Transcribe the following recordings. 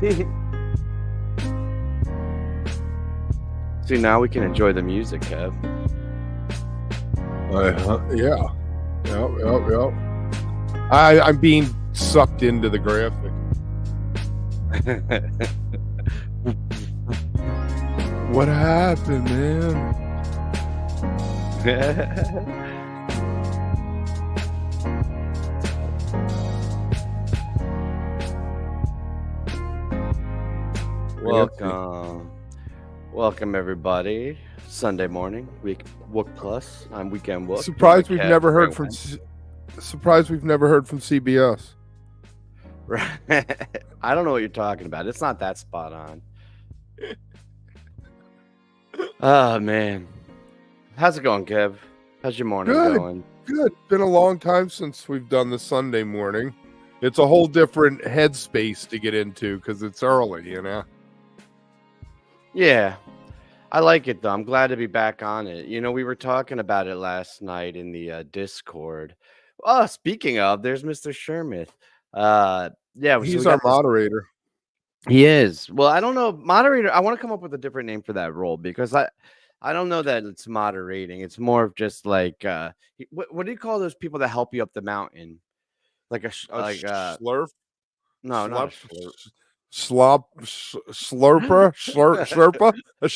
See, now we can enjoy the music, Kev. Yeah. Yep. I'm being sucked into the graphic. What happened, man? Welcome everybody. Sunday morning, Wook Plus. I'm Weekend Wook. Surprised we've never heard from CBS. Right. I don't know what you're talking about. It's not that spot on. Oh man, how's it going, Kev? How's your morning going? Good. Been a long time since we've done the Sunday morning. It's a whole different headspace to get into because it's early, you know. Yeah, I like it though. I'm glad to be back on it. You know, we were talking about it last night in the Discord. Oh, speaking of, there's Mr. Shermith. Yeah, he's our moderator. He is. Well, I don't know, moderator. I want to come up with a different name for that role because I don't know that it's moderating. It's more of just like what do you call those people that help you up the mountain? Like slurp? No, not a slurp. Slurper, Sherpa, a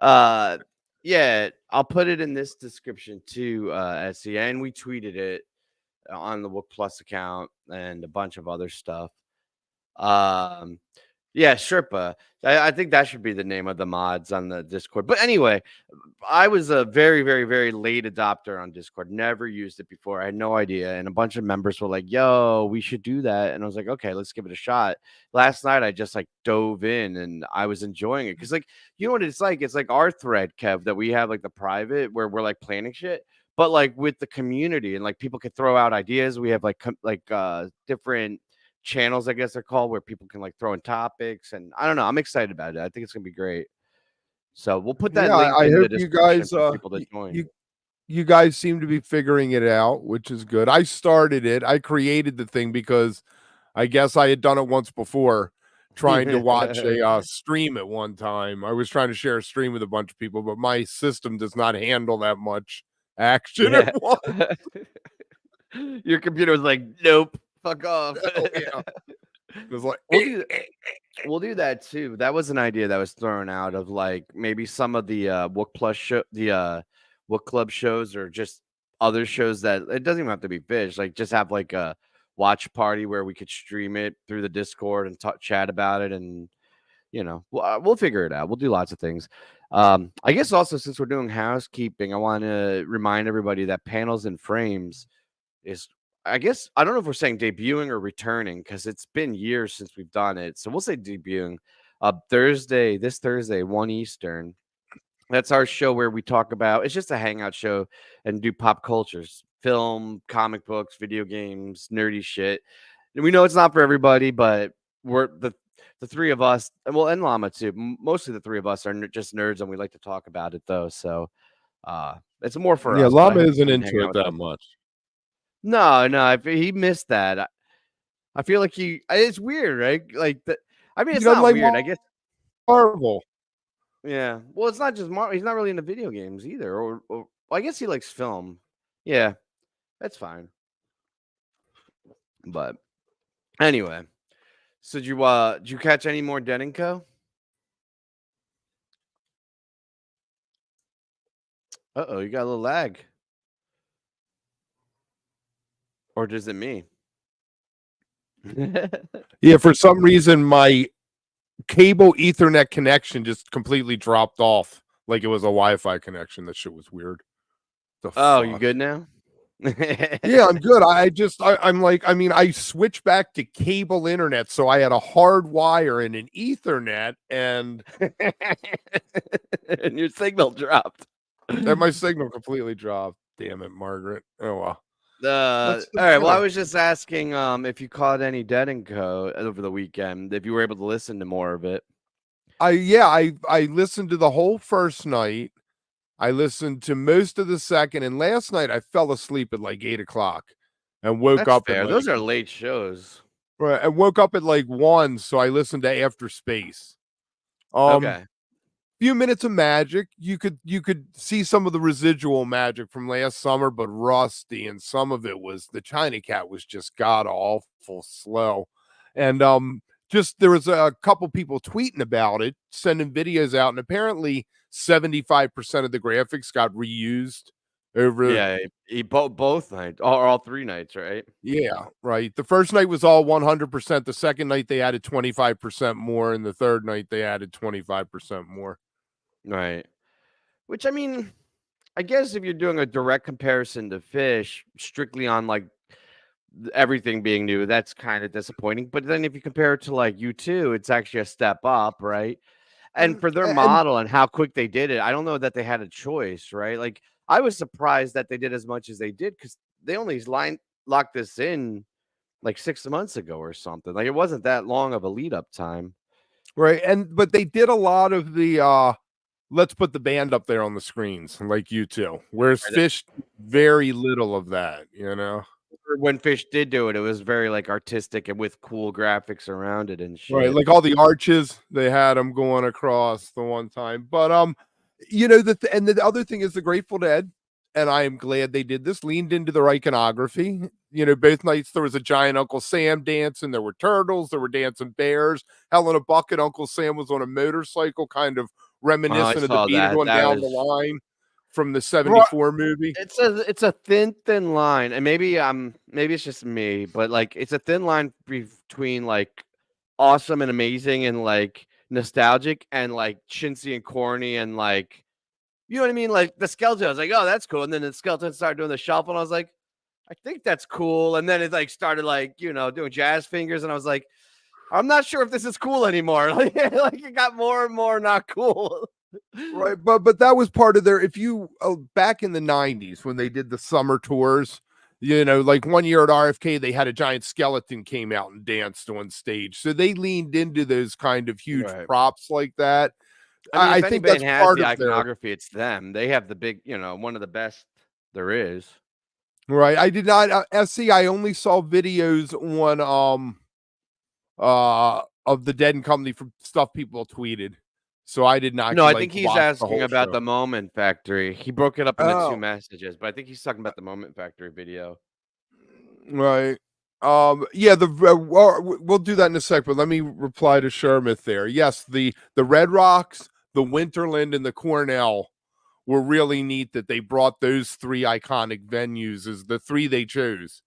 Sherpa. Yeah, I'll put it in this description too, SC, and we tweeted it on the Wook Plus account and a bunch of other stuff. Yeah, Sherpa. I think that should be the name of the mods on the Discord. But anyway, I was a very, very, very late adopter on Discord. Never used it before. I had no idea. And a bunch of members were like, yo, we should do that. And I was like, okay, let's give it a shot. Last night, I just like dove in and I was enjoying it. Because, like, you know what it's like? It's like our thread, Kev, that we have like the private where we're like planning shit. But like with the community and like people could throw out ideas. We have like different channels, I guess they're called, where people can like throw in topics, and I don't know. I'm excited about it. I think it's gonna be great. So we'll put that link in the description for people to join. You guys seem to be figuring it out, which is good. I started it. I created the thing because I guess I had done it once before, trying to watch a stream at one time. I was trying to share a stream with a bunch of people, but my system does not handle that much action at once. Your computer was like, nope. Fuck off. Oh, yeah. It was like, we'll do that too. That was an idea that was thrown out of like maybe some of the Wook Plus show, the Wook Club shows, or just other shows that it doesn't even have to be fish. Like just have like a watch party where we could stream it through the Discord and chat about it, and you know, we'll figure it out. We'll do lots of things. I guess also since we're doing housekeeping, I want to remind everybody that Panels and Frames is, I guess, I don't know if we're saying debuting or returning because it's been years since we've done it. So we'll say debuting. This Thursday, 1 Eastern. That's our show where we talk about, it's just a hangout show and do pop cultures, film, comic books, video games, nerdy shit. And we know it's not for everybody, but we're the three of us, well, and Llama too. Mostly the three of us are just nerds and we like to talk about it though. So it's more for us. Yeah, Llama isn't into it that much. No, he missed that. I feel like it's weird, right? Like I mean, it's not like weird. I guess Marvel. Yeah. Well, it's not just Marvel. He's not really into video games either. Or well, I guess he likes film. Yeah, that's fine. But anyway, so did you catch any more Dead & Co? Uh-oh, you got a little lag. Or does it me? Yeah, for some reason my cable Ethernet connection just completely dropped off, like it was a Wi-Fi connection. That shit was weird. You good now? Yeah, I'm good. I switched back to cable internet, so I had a hard wire and an Ethernet, and and your signal dropped. And my signal completely dropped. Damn it, Margaret. Oh well. All right. Well, I was just asking if you caught any Dead & Co over the weekend, if you were able to listen to more of it. I listened to the whole first night. I listened to most of the second, and last night I fell asleep at like 8 o'clock. and woke That's up at fair. like Those are late shows. right, and woke up at like 1, so I listened to After Space. Um, Okay. few minutes of magic. You could see some of the residual magic from last summer, but rusty, and some of it was the China Cat was just god awful slow. And just there was a couple people tweeting about it, sending videos out, and apparently 75% of the graphics got reused over. Yeah, he both nights, or all 3 nights, right? Yeah, right. The first night was all 100%. The second night they added 25% more, and the third night they added 25% more. Right. Which I mean, I guess if you're doing a direct comparison to Fish, strictly on like everything being new, that's kind of disappointing. But then if you compare it to like U2, it's actually a step up, right? And for their And model and how quick they did it, I don't know that they had a choice, right? Like I was surprised that they did as much as they did because they only locked this in like 6 months ago or something. Like it wasn't that long of a lead up time. right, and but they did a lot of the let's put the band up there on the screens like you two. Whereas Right. Fish very little of that, you know. When Fish did do it, it was very like artistic and with cool graphics around it and Right, shit. like all the arches, they had them going across the one time. But you know and the other thing is the Grateful Dead, and I am glad they did this. Leaned into their iconography. You know, both nights there was a giant Uncle Sam dancing. There were turtles. There were dancing bears. Hell in a bucket. Uncle Sam was on a motorcycle, kind of Oh, I reminiscent of the saw beat that. going That down the was line from the Bro, '74 movie. it's a thin line, and maybe it's just me, but like it's a thin line between like awesome and amazing and like nostalgic and like chintzy and corny and like you know what I mean? Like the skeleton, I was like, oh, that's cool. And then the skeleton started doing the shuffle, and I was like, I think that's cool. And then it like started like, doing jazz fingers, and I was like, I'm not sure if this is cool anymore. Like it got more and more not cool. Right, but that was part of their if you back in the 90s when they did the summer tours, you know, like one year at RFK they had a giant skeleton came out and danced on stage. So they leaned into those kind of huge Right. props like that. I mean, I if think anybody that's has part the of their iconography, it's them. They have the big, one of the best there is. right. I did not SC I only saw videos on of the Dead and Company from stuff people tweeted. So I did not No, I like think he's watch the asking whole about show. the Moment Factory. He broke it up into 2 Oh, messages, but I think he's talking about the Moment Factory video. right. Yeah, we'll do that in a sec, but let me reply to Shermith there. Yes, the Red Rocks, the Winterland, and the Cornell were really neat that they brought those three iconic venues as the three they chose,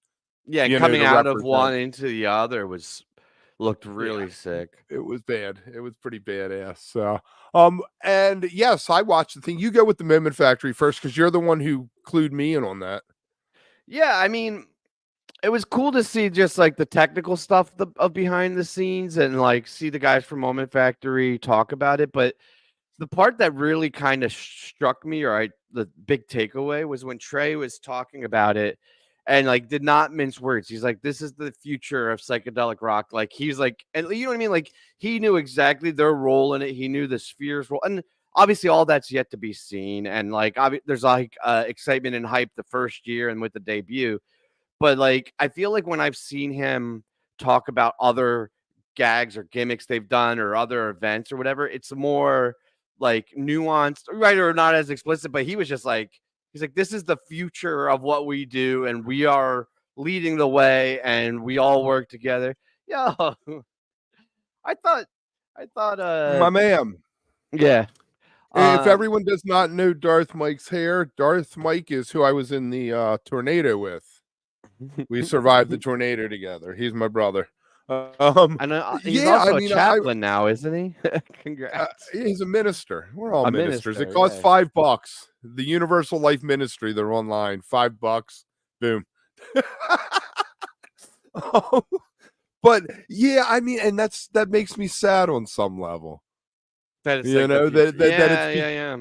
Yeah, and you know, coming to out of represent. one into the other looked Yeah, really sick. it was bad. It was pretty badass. So, and yes, I watched the thing. You go with the Moment Factory first because you're the one who clued me in on that. Yeah, I mean, it was cool to see just like the technical stuff of behind the scenes and like see the guys from Moment Factory talk about it, but the part that really kind of struck me, or the big takeaway was when Trey was talking about it and like did not mince words. He's like, "This is the future of psychedelic rock." Like he's like, and you know what I mean? Like he knew exactly their role in it. He knew the Sphere's role, and obviously all that's yet to be seen. And like, there's like excitement and hype the first year and with the debut. But, like, I feel like when I've seen him talk about other gags or gimmicks they've done or other events or whatever, it's more, like, nuanced, right, or not as explicit, but he was just like he's like, "This is the future of what we do, and we are leading the way, and we all work together." Yeah, I thought I thought, My man. yeah, If um everyone does not know Darth Mike's hair, Darth Mike is who I was in the tornado with. We survived the tornado together. He's my brother. I know, he's Yeah, I also a mean, chaplain now, isn't he? Congrats. he's a minister. We're all A ministers. It minister, costs yeah. $5. The Universal Life Ministry. They're online. $5. Boom. Um, but yeah, I mean, and that makes me sad on some level. That it's You like the know future. that it's Yeah, yeah, yeah.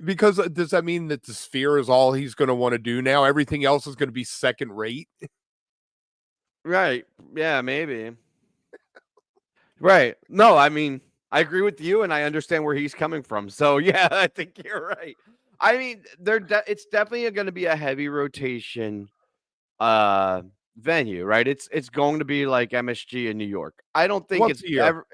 because does that mean that the sphere is all he's going to want to do now? Everything else is going to be second rate. Right. Yeah, maybe. Right. No, I mean, I agree with you and I understand where he's coming from. So, yeah, I think you're right. I mean, it's definitely going to be a heavy rotation uh venue, right? It's going to be like MSG in New York. I don't think Once it's a year. ever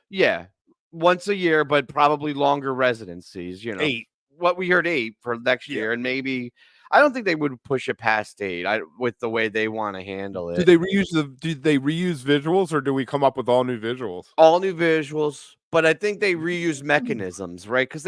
yeah, once a year, but probably longer residencies, 8. What we heard 8 for next Yeah. year, and maybe I don't think they would push it past 8, with the way they wanna handle Do it. they reuse visuals, or do we come up with all new visuals? All new visuals, but I think they reuse Mm. mechanisms, right? Because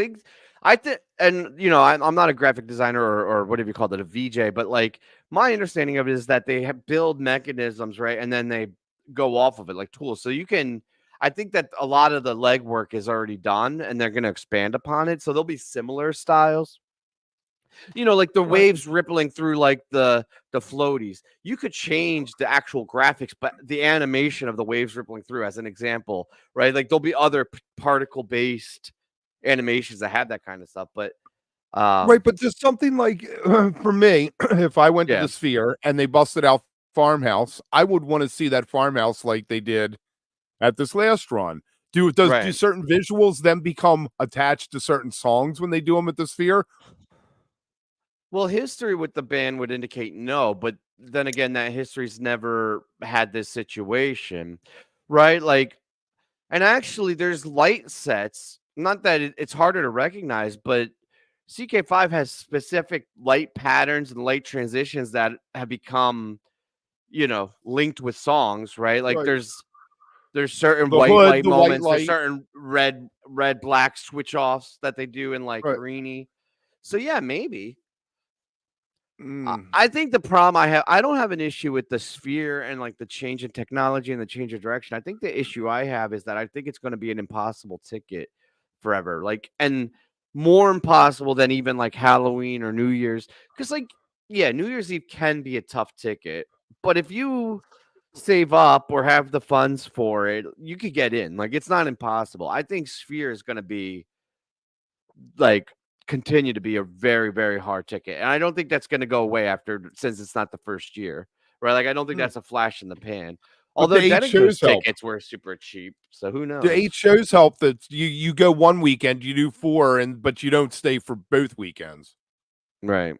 I think, and I'm not a graphic designer or whatever you call it, a VJ, but like my understanding of it is that they build mechanisms, right, and then they go off of it like tools. So you can, I think that a lot of the legwork is already done, and they're going to expand upon it. So there'll be similar styles, like the Right. waves rippling through like the floaties. You could change the actual graphics, but the animation of the waves rippling through, as an example, right? Like there'll be other particle based animations that have that kind of stuff. But Right, but just something like for me, if I went to yeah, the Sphere and they busted out Farmhouse, I would wanna see that farmhouse like they did at this last run. Do right. certain visuals then become attached to certain songs when they do them at the Sphere? Well, history with the band would indicate no, but then again, that history's never had this situation, right? Like, and actually, there's light sets. Not that it's harder to recognize, but CK5 has specific light patterns and light transitions that have become, linked with songs, right? Like Right. there's certain The white hood, light the white moments, there's light. certain red black switch offs that they do in like Right. greeny. So yeah, maybe. Mm, I think the problem I don't have an issue with the sphere and like the change in technology and the change of direction. I think the issue I have is that I think it's going to be an impossible ticket forever. Like, and more impossible than even like Halloween or New Year's. Cause like, yeah, New Year's Eve can be a tough ticket, but if you save up or have the funds for it, you could get in. Like, it's not impossible. I think Sphere is going to be like continue to be a very, very hard ticket. And I don't think that's going to go away since it's not the first year, right? Like, I don't think mm. that's a flash in the pan. But Although the 8 Dedeko's shows help. tickets were super cheap. So who The 8 knows? shows help that you go one weekend, you do 4, but you don't stay for both weekends. Right.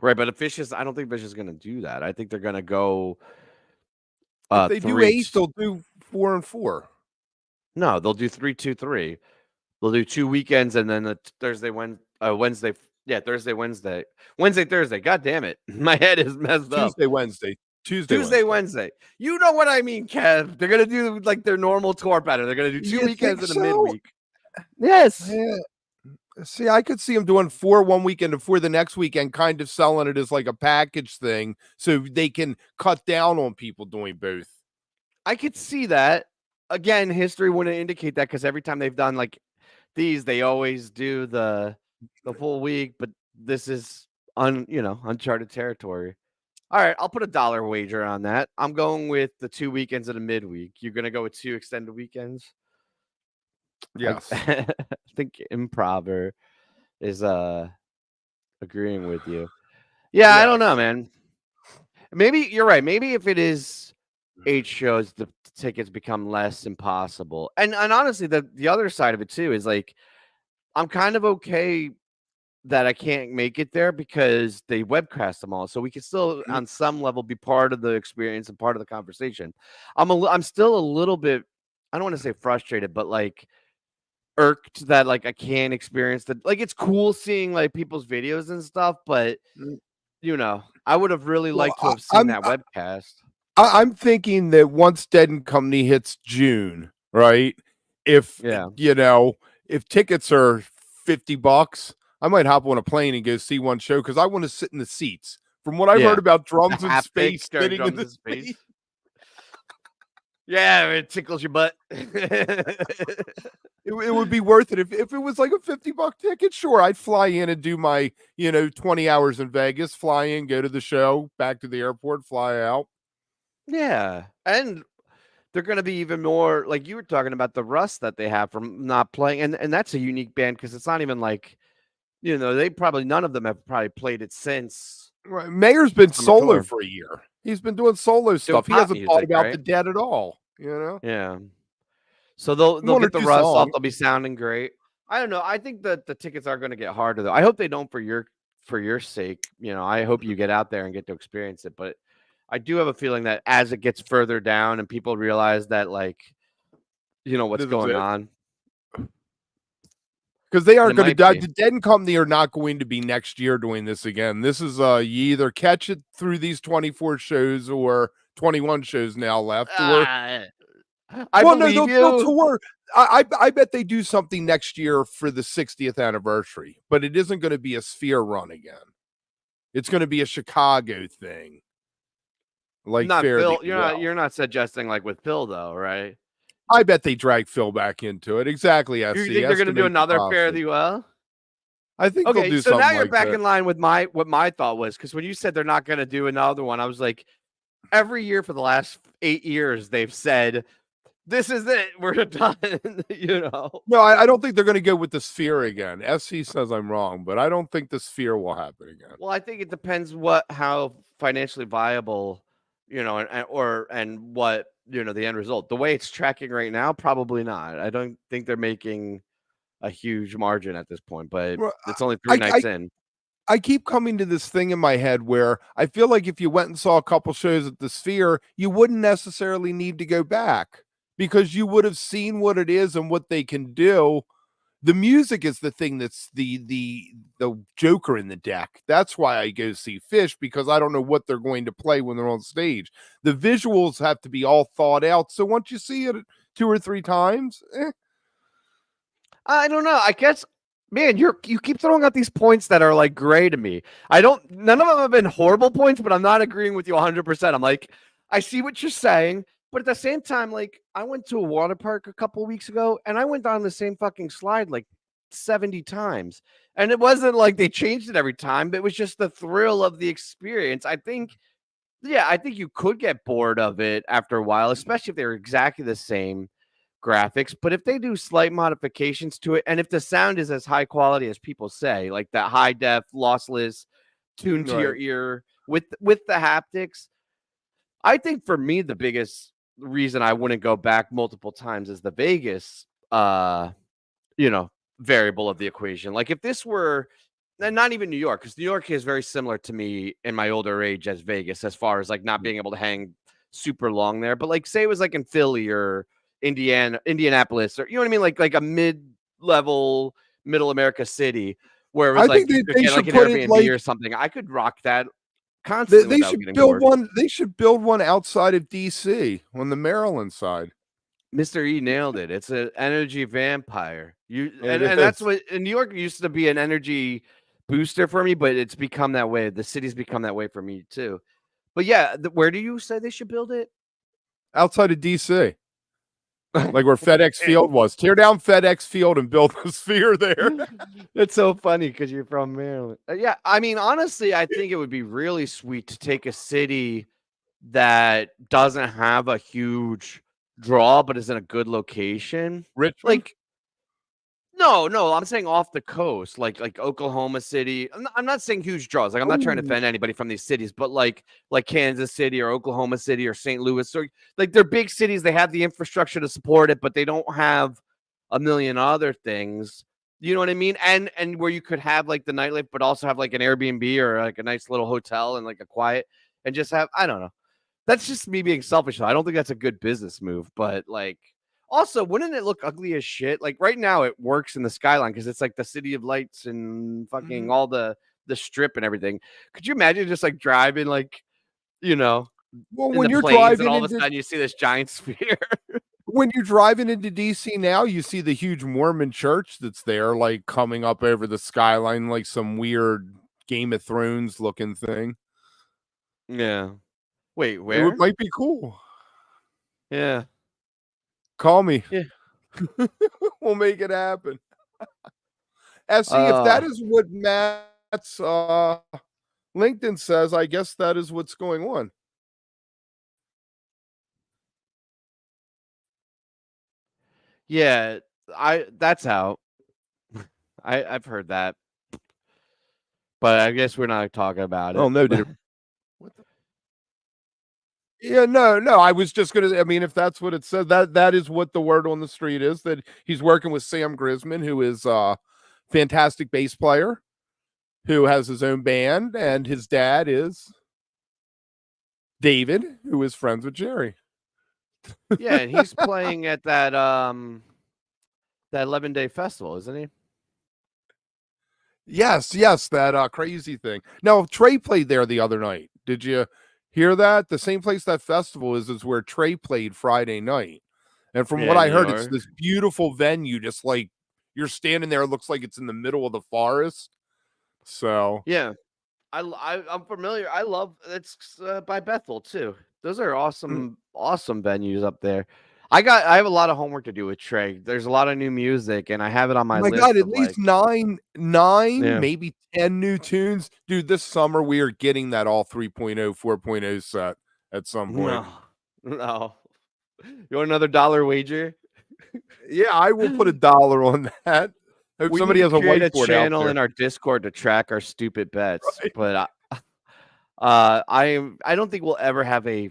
Right. But if I don't think Fish is going to do that. I think they're going to go If they do three. 8, they'll do 4 and 4. No, they'll do 3-2-3. They'll do 2 weekends and then Wednesday. Yeah, Thursday, Wednesday, Thursday. God damn it. My head is messed up. Tuesday, Wednesday. Tuesday, Tuesday, Wednesday. Wednesday. You know what I mean, Kev. They're gonna do like their normal tour pattern. They're gonna do two You think weekends and a so? midweek. Yes. Yeah. See, I could see them doing 4 one weekend and 4 the next weekend, kind of selling it as like a package thing so they can cut down on people doing both. I could see that. Again, history wouldn't indicate that because every time they've done like these, they always do the full week, but this is uncharted territory. All right, I'll put $1 wager on that. I'm going with the 2 weekends and a midweek. You're gonna go with 2 extended weekends? I Yes. I think Improver is agreeing with you. Yeah, I don't know, Yes. man. Maybe you're right. Maybe if it is 8 shows, the tickets become less impossible. And honestly, the other side of it too is like I'm kind of okay that I can't make it there because they webcast them all, so we can still, Mm, on some level, be part of the experience and part of the conversation. I'm still a little bit. I don't want to say frustrated, but like irked that like I can't experience the like. It's cool seeing like people's videos and stuff, but mm. I would have really Well, liked to have seen that webcast. I'm thinking that once Dead and Company hits June, right? If Yeah. if tickets are $50, I might hop on a plane and go see one show because I want to sit in the seats. From what I've heard Yeah. about The drums in haptic space, during sitting in drums the in space. space. Yeah, it tickles your butt. It would be worth it if it was like a $50 ticket. Sure, I'd fly in and do my 20 hours in Vegas, fly in, go to the show, back to the airport, fly out. Yeah. And they're gonna be even more like you were talking about the rust that they have from not playing, and that's a unique band because it's not even like they probably none of them have probably played it since Right. Mayor's been summer solo tour. for a year. He's been doing solo Doing stuff. He pop hasn't thought music, about the right? dead at all. Yeah. So they'll 1 or get the 2 rust off. songs. They'll be sounding great. I don't know. I think that the tickets are gonna get harder though. I hope they don't for your for your sake, I hope you get out there and get to experience it. But I do have a feeling that as it gets further down and people realize that, like, what's This is going it. on, Because they and aren't it going to might die. be. The Dead and Company are not going to be next year doing this again. This is you either catch it through these 24 shows or 21 shows now left, or Ah, I well, no, believe they'll you. tour. I bet they do something next year for the 60th anniversary, but it isn't going to be a Sphere run again. It's going to be a Chicago thing, like Not Fare Thee Phil. Well. You're not suggesting like with Phil though, right? I bet they drag Phil back into it. Exactly, You SC. think they're gonna do Estimate the another Fare posse. Thee Well? I think they'll Okay, do so now something you're like back that. in line with what my thought was, because when you said they're not gonna do another one, I was like, every year for the last 8 years they've said this is it, we're done. No, I don't think they're going to go with the Sphere again. SC says I'm wrong, but I don't think the Sphere will happen again. Well, I think it depends how financially viable, and what the end result. The way it's tracking right now, probably not. I don't think they're making a huge margin at this point, but Well, it's only three I, nights I in. I keep coming to this thing in my head where I feel like if you went and saw a couple shows at the Sphere, you wouldn't necessarily need to go back because you would have seen what it is and what they can do. The music is the thing that's the joker in the deck. That's why I go see Fish, because I don't know what they're going to play when they're on stage. The visuals have to be all thought out. So once you see it 2 or 3 times, I don't know. I guess, man, you keep throwing out these points that are like gray to me. None of them have been horrible points, but I'm not agreeing with you 100%. I'm like, I see what you're saying, but at the same time, like, I went to a water park a couple weeks ago and I went down the same fucking slide like 70 times. And it wasn't like they changed it every time, but it was just the thrill of the experience. I think you could get bored of it after a while, especially if they're exactly the same graphics. But if they do slight modifications to it, and if the sound is as high quality as people say, like that high def, lossless, tuned to your right. ear with the haptics, I think for me the biggest reason I wouldn't go back multiple times is the Vegas variable of the equation. Like if this were, and not even New York, because New York is very similar to me in my older age as Vegas, as far as like not being able to hang super long there. But like say it was like in Philly or Indianapolis, or you know what I mean, like a mid-level middle America city where it was I like think you they, could they get like should an put it Airbnb like or something. I could rock that constantly they without should getting build bored. one. They should build one outside of DC on the Maryland side. Mr. E nailed it. It's an energy vampire. It And that's is. what in New York used to be an energy booster for me, but it's become that way. The city's become that way for me too. But yeah, where do you say they should build it? Outside of DC, like where FedEx Field was. Tear down FedEx Field and build a Sphere there. It's so funny because you're from Maryland. Yeah, I mean, honestly, I think it would be really sweet to take a city that doesn't have a huge draw, but is in a good location. Richmond? Like, no, I'm saying off the coast, like Oklahoma City. I'm not saying huge draws. Like I'm not trying to Ooh. offend anybody from these cities, but like Kansas City or Oklahoma City or St. Louis, or like they're big cities. They have the infrastructure to support it, but they don't have a million other things. You know what I mean? And where you could have like the nightlife, but also have like an Airbnb or like a nice little hotel and like a quiet, and just have, I don't know. That's just me being selfish. I don't think that's a good business move, but like also, wouldn't it look ugly as shit? Like right now, it works in the skyline because it's like the city of lights and fucking Mhm. all the strip and everything. Could you imagine just like driving like you know Well, in when the you're plains and driving all of a into sudden you see this giant sphere? DC now, you see the huge Mormon church that's there, like coming up over the skyline, like some weird Game of Thrones looking thing. Yeah. Wait, It where? might be cool. Yeah. Call me. Yeah. We'll make it happen. SC, if Uh that is what Matt's LinkedIn says, I guess that is what's going on. yeah. That's out. I've heard that, but I guess we're not talking about Oh it. no, did it? What the? Yeah, no. I was just gonna. I mean, if that's what it said, that is what the word on the street is. That he's working with Sam Grisman, who is fantastic bass player. who has his own band, and his dad is David, who is friends with Jerry. Yeah, and he's playing at that 11-day festival, isn't he? Yes, that crazy thing. Now, Trey played there the other night. Did you hear that? The same place that festival is where Trey played Friday night. And from what Yeah, in I New heard, it's York. this beautiful venue, just like you're standing there, it looks like it's in the middle of the forest. So, Yeah. I'm familiar. I love it's by Bethel too. Those are mm, awesome venues up there. I have a lot of homework to do with Trey. There's a lot of new music, and I have it on my my God, list at of least like, nine, yeah. maybe 10 new tunes. Dude, this summer we are getting that all 3.0, 4.0 set at some point. No, no. You want another dollar wager? Yeah, I will put $1 on that. Hope We need somebody to has a create a whiteboard out channel there. in our Discord to track our stupid bets. Right. But I don't think we'll ever have a.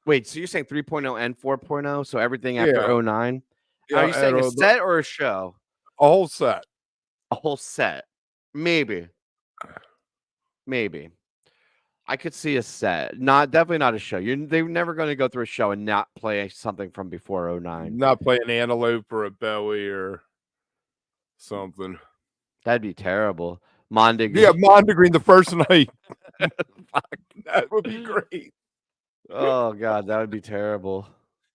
Wait, so you're saying 3.0 and 4.0? So everything after Yeah. oh 09? Are Yeah, you and saying a the set or a show? a whole set. A whole set. Maybe. Maybe. I could see a set. Not definitely not a show. They're never going to go through a show and not play something from before oh 09. Not playing Antelope or a Bowie or something. That'd be terrible. Yeah, Mondegreen. Mondegreen the first night. Fuck, that would be great. Oh god, that would be terrible.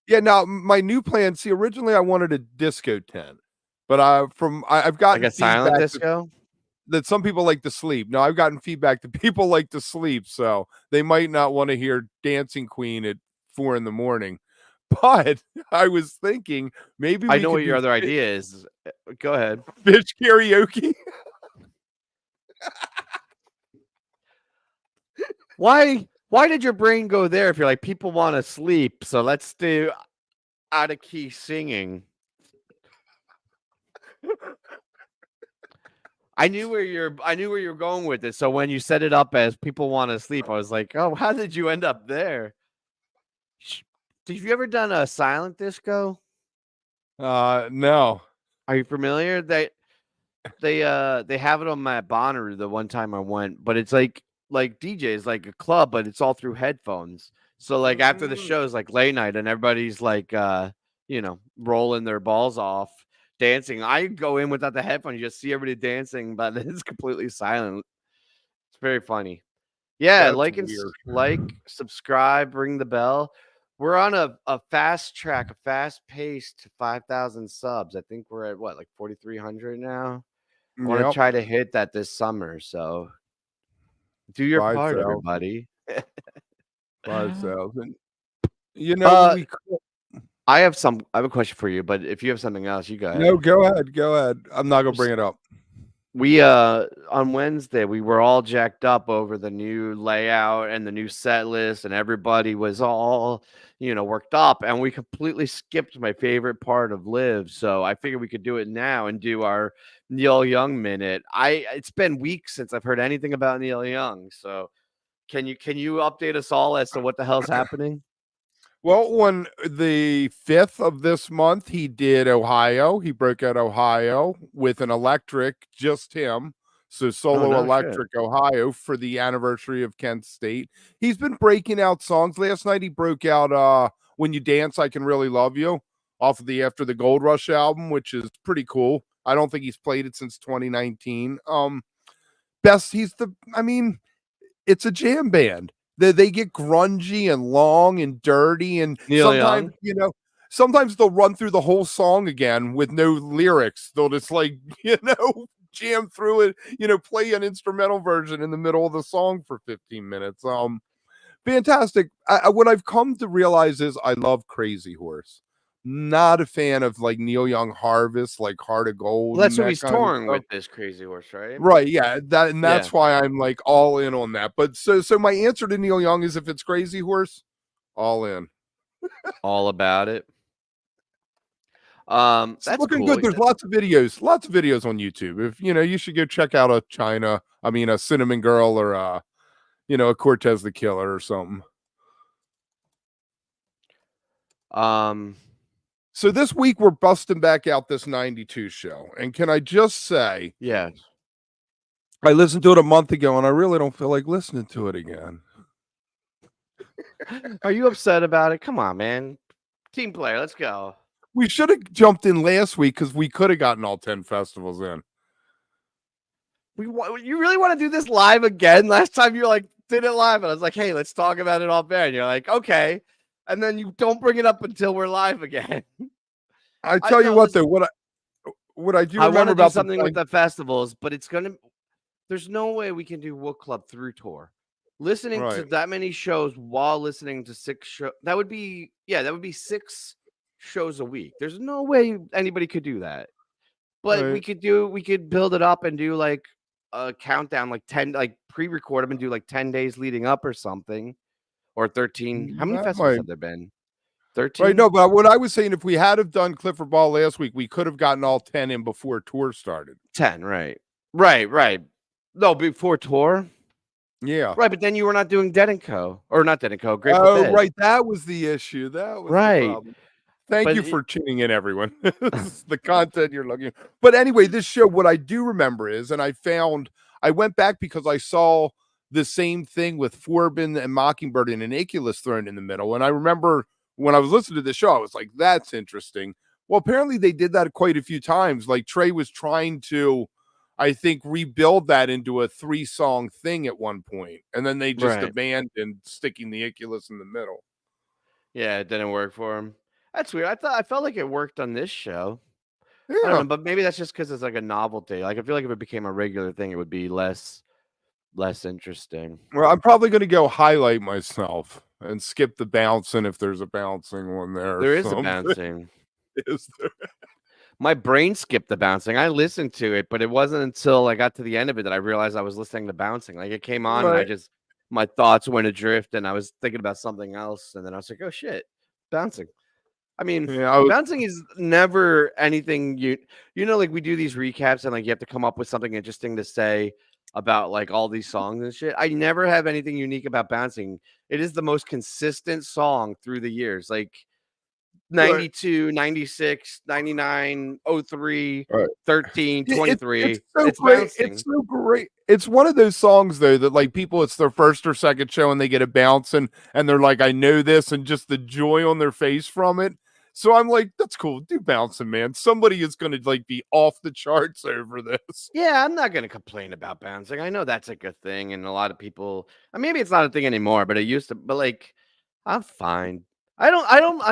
Yeah, now my new plan, see, originally I wanted a disco tent, but I've Like gotten a silent feedback disco? that some people like to sleep. Now I've gotten feedback that people like to sleep, so they might not want to hear Dancing Queen at 4 in the morning. But I was thinking maybe I we know could what your do other idea is. Go ahead. fish karaoke. Why did your brain go there if you're like people want to sleep, so let's do out of key singing. I knew where you're going with it. So when you set it up as people want to sleep, I was like, "Oh, how did you end up there?" Did you ever done a silent disco? No. Are you familiar? They have it on my Bonnaroo the one time I went, but it's like DJs, like a club, but it's all through headphones. So like after the Mm, show's like late night and everybody's like rolling their balls off, dancing. I go in without the headphones, you just see everybody dancing, but it's completely silent. It's very funny. Yeah, that's weird. subscribe, ring the bell. We're on a fast track, a fast pace to 5,000 subs. I think we're at what, like 4,300 now? I want to Yep, try to hit that this summer. So do your part, 5,000. everybody. 5,000. You know, uh, we could I have a question for you, but if you have something else, you go no, ahead. go ahead. I'm not gonna bring it up. We on Wednesday we were all jacked up over the new layout and the new set list, and everybody was all worked up, and we completely skipped my favorite part of live. So I figured we could do it now and do our Neil Young minute. It's been weeks since I've heard anything about Neil Young. So can you update us all as to what the hell's happening? Well, on the 5th of this month, he did Ohio. He broke out Ohio with an electric, just him. So Oh solo no shit. electric Ohio for the anniversary of Kent State. He's been breaking out songs. Last night he broke out When You Dance I Can Really Love You off of the After the Gold Rush album, which is pretty cool. I don't think he's played it since 2019. Best he's the I mean, it's a jam band. They get grungy and long and dirty, and Neil sometimes, Young. sometimes they'll run through the whole song again with no lyrics. They'll just like, jam through it, play an instrumental version in the middle of the song for 15 minutes. Fantastic. What I've come to realize is I love Crazy Horse. Not a fan of like Neil Young Harvest, like Heart of Gold Well, that's and who that he's kind of touring stuff. with, this Crazy Horse, right? Right, yeah, Yeah, that's why I'm like all in on that. But so my answer to Neil Young is if it's Crazy Horse, all in. all about it. It's That's looking cool. good. There's lots of videos on YouTube. If you should go check out a Cinnamon Girl or a Cortez the Killer or something. Um, So this week we're busting back out this 92 show. And can I just say, yeah. I listened to it a month ago, and I really don't feel like listening to it again. Are you upset about it? Come on, man. Team player, let's go. We should have jumped in last week because we could have gotten all 10 festivals in. You really want to do this live again? Last time you like did it live, and I was like, "Hey, let's talk about it all there." And you're like, "Okay," and then you don't bring it up until we're live again. I I tell you know. what, Listen, though, what I do I want remember to do about the something with the festivals, but it's gonna. There's no way we can do Wook Club through tour. Listening to right, that many shows while listening to 6 shows, that would be that would be 6 shows a week. There's no way anybody could do that. But right. we could build it up and do like a countdown, like 10, like pre-record them and do like 10 days leading up or something, or 13. How many That festivals might have there been? right. 13? No, but what I was saying, if we had have done Clifford Ball last week, we could have gotten all 10 in before tour started. 10, right. Right. No, before tour. Yeah. Right, but then you were not doing Dead and Co. Or not Dead and Co. Grateful Oh, Dead. right. That was the issue. That was the Right. problem. Thank But you for tuning in, everyone. This is the content you're looking for. But anyway, this show, what I do remember is, and I went back because I saw the same thing with Forbin and Mockingbird and Aniculus thrown in the middle. And I remember when I was listening to the show, I was like, that's interesting. Well, apparently they did that quite a few times. Like Trey was trying to, I think, rebuild that into a 3-song thing at one point, and then they just right. abandoned sticking the Iculus in the middle. Yeah, it didn't work for him. That's weird. I felt like it worked on this show. I don't know, Yeah. but maybe that's just because it's like a novelty. Like I feel like if it became a regular thing, it would be less interesting. Well, I'm probably going to go highlight myself and skip the bouncing if there's a bouncing one there or There is a something. bouncing. Is there? My brain skipped the bouncing. I listened to it, but it wasn't until I got to the end of it that I realized I was listening to bouncing. Like it came on and Right. my thoughts went adrift and I was thinking about something else. And then I was like, oh shit, bouncing. I mean, Yeah, I was, bouncing is never anything like we do these recaps and like you have to come up with something interesting to say about like all these songs and shit. I never have anything unique about bouncing. It is the most consistent song through the years. Like right. 92, 96, 99, 03, Right. 13, It's 23. so It's great. It's bouncing. so great. It's one of those songs though that like people, it's their first or second show and they get a bouncing and they're like, I know this, and just the joy on their face from it. So I'm like, that's cool. Do bouncing, man. Somebody is going to like be off the charts over this. Yeah, I'm not gonna complain about bouncing. I know that's like a thing, and a lot of people. Maybe it's not a thing anymore, but it used to. But like, I'm fine. I don't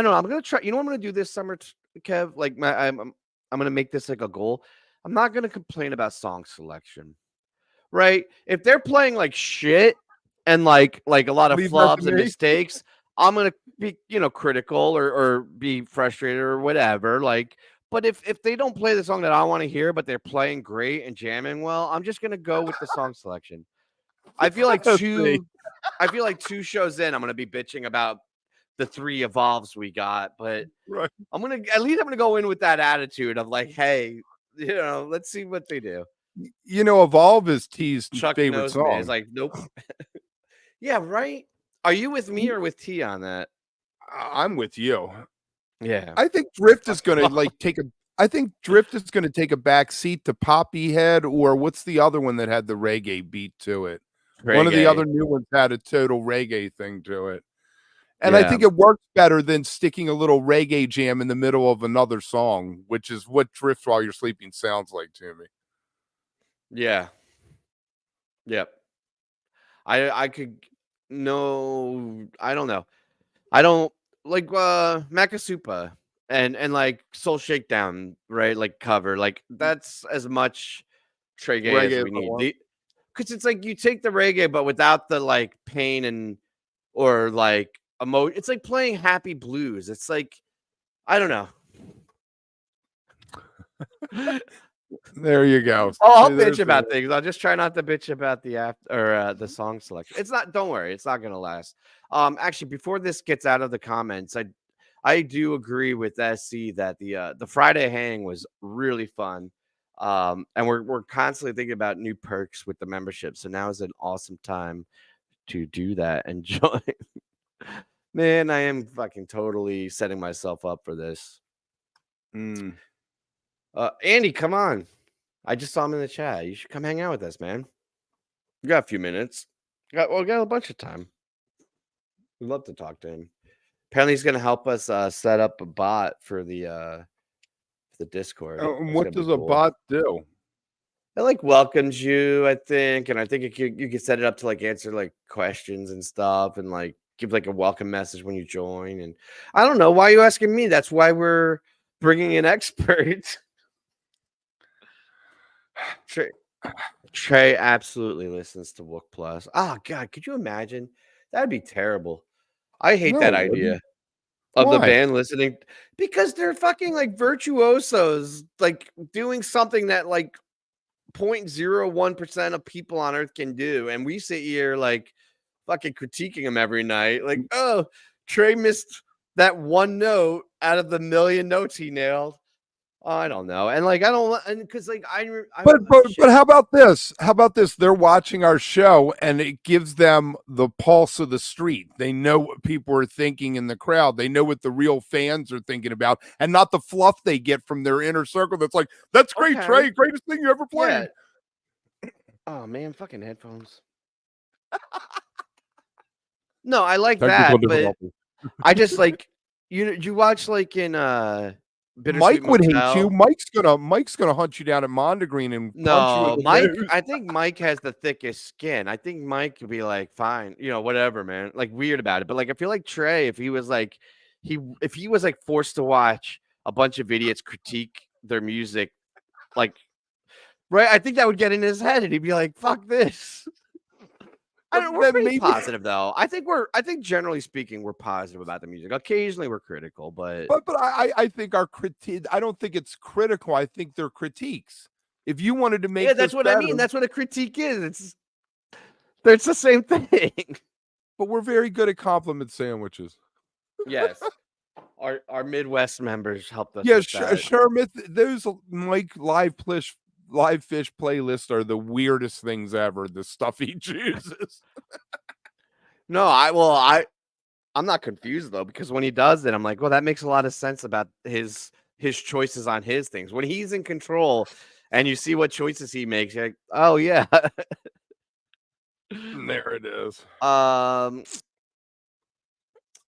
know. I'm gonna try. You know what I'm gonna do this summer, Kev? Like, I'm gonna make this like a goal. I'm not gonna complain about song selection, right? If they're playing like shit and like a lot of Leave that to flubs and me. mistakes, I'm gonna be critical or be frustrated or whatever. Like, but if they don't play the song that I want to hear, but they're playing great and jamming well, I'm just gonna go with the song selection. I feel like Let's see. two I feel like 2 shows in, I'm gonna be bitching about the 3 evolves we got, but Right. I'm gonna go in with that attitude of like, hey, let's see what they do. You know, Evolve is T's Chuck favorite knows me. It's song. like, nope. Yeah, right. Are you with me or with T on that? I'm with you. Yeah. I think Drift is Fuck gonna Evolve. like take a I think Drift is gonna take a back seat to Poppy Head, or what's the other one that had the reggae beat to it? One of the other Reggae. new ones had a total reggae thing to it. And I Yeah. think it works better than sticking a little reggae jam in the middle of another song, which is what Drift While You're Sleeping sounds like to me. Yeah. Yep. I could no, I don't know. I don't like Makasupa and like Soul Shakedown, right? Like cover. Like that's as much reggae as Reggae is we the need. one. Because it's like you take the reggae, but without the like pain and or like it's like playing happy blues. It's like I don't know. There you go. I'll See, bitch there's about the things. I'll just try not to bitch about the song selection. It's not. Don't worry. It's not gonna last. Actually, before this gets out of the comments, I do agree with SC that the Friday hang was really fun. And we're constantly thinking about new perks with the membership. So now is an awesome time to do that and join. Man, I am fucking totally setting myself up for this. mm. Andy, come on. I just saw him in the chat. You should come hang out with us, man. We got a few minutes. We got a bunch of time. We'd love to talk to him. Apparently, he's gonna help us set up a bot for the Discord. And That's what gonna be does a cool. bot do? It like welcomes you, I think, and I think you can set it up to like answer like questions and stuff, and like give like a welcome message when you join. And I don't know, why are you asking me? That's why we're bringing in experts. Trey absolutely listens to Wook Plus. Oh God, could you imagine? That'd be terrible. I hate No, that it wouldn't. idea of the Why? band listening because they're fucking like virtuosos, like doing something that like 0.01% of people on earth can do. And we sit here like fucking critiquing them every night. Like, oh, Trey missed that one note out of the million notes he nailed. Oh, I don't know. And like, I don't, and because like, But shit. how about this? How about this? They're watching our show and it gives them the pulse of the street. They know what people are thinking in the crowd. They know what the real fans are thinking about and not the fluff they get from their inner circle that's like, that's great, Okay. Trey, greatest thing you ever played. Yeah. Oh man, fucking headphones. No, I like Technical that, but difficulty. I just like you watch like in Bittersweet Mike would hate you. Motel. Mike's gonna hunt you down at Mondegreen and punch you in No, the Mike, nose. I think Mike has the thickest skin. I think Mike could be like, fine, whatever, man. Like weird about it. But like I feel like Trey, if he was like if he was like forced to watch a bunch of idiots critique their music, like right, I think that would get in his head and he'd be like, fuck this. We're Then pretty maybe positive though. I think generally speaking, we're positive about the music. Occasionally we're critical, but but I think our critique, I don't think it's critical. I think they're critiques. If you wanted to yeah, make that's this what I better, mean. That's what a critique is. It's the same thing. but we're very good at compliment sandwiches. Yes. Our Midwest members helped us Yeah, with that. Shermith, those Mike live fish playlists are the weirdest things ever. The stuff he chooses. No, I'm not confused though, because when he does it, I'm like, well, that makes a lot of sense about his choices on his things. When he's in control and you see what choices he makes, you're like, oh yeah. There it is.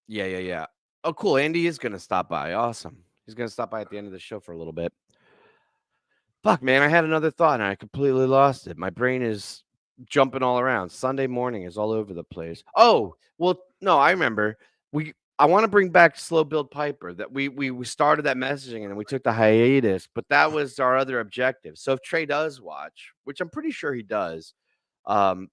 Yeah. Oh, cool. Andy is gonna stop by. Awesome. He's gonna stop by at the end of the show for a little bit. Fuck, man, I had another thought and I completely lost it. My brain is jumping all around. Sunday morning is all over the place. Oh, well, no, I remember. I want to bring back Slow Build Piper. That we started that messaging and then we took the hiatus, but that was our other objective. So if Trey does watch, which I'm pretty sure he does,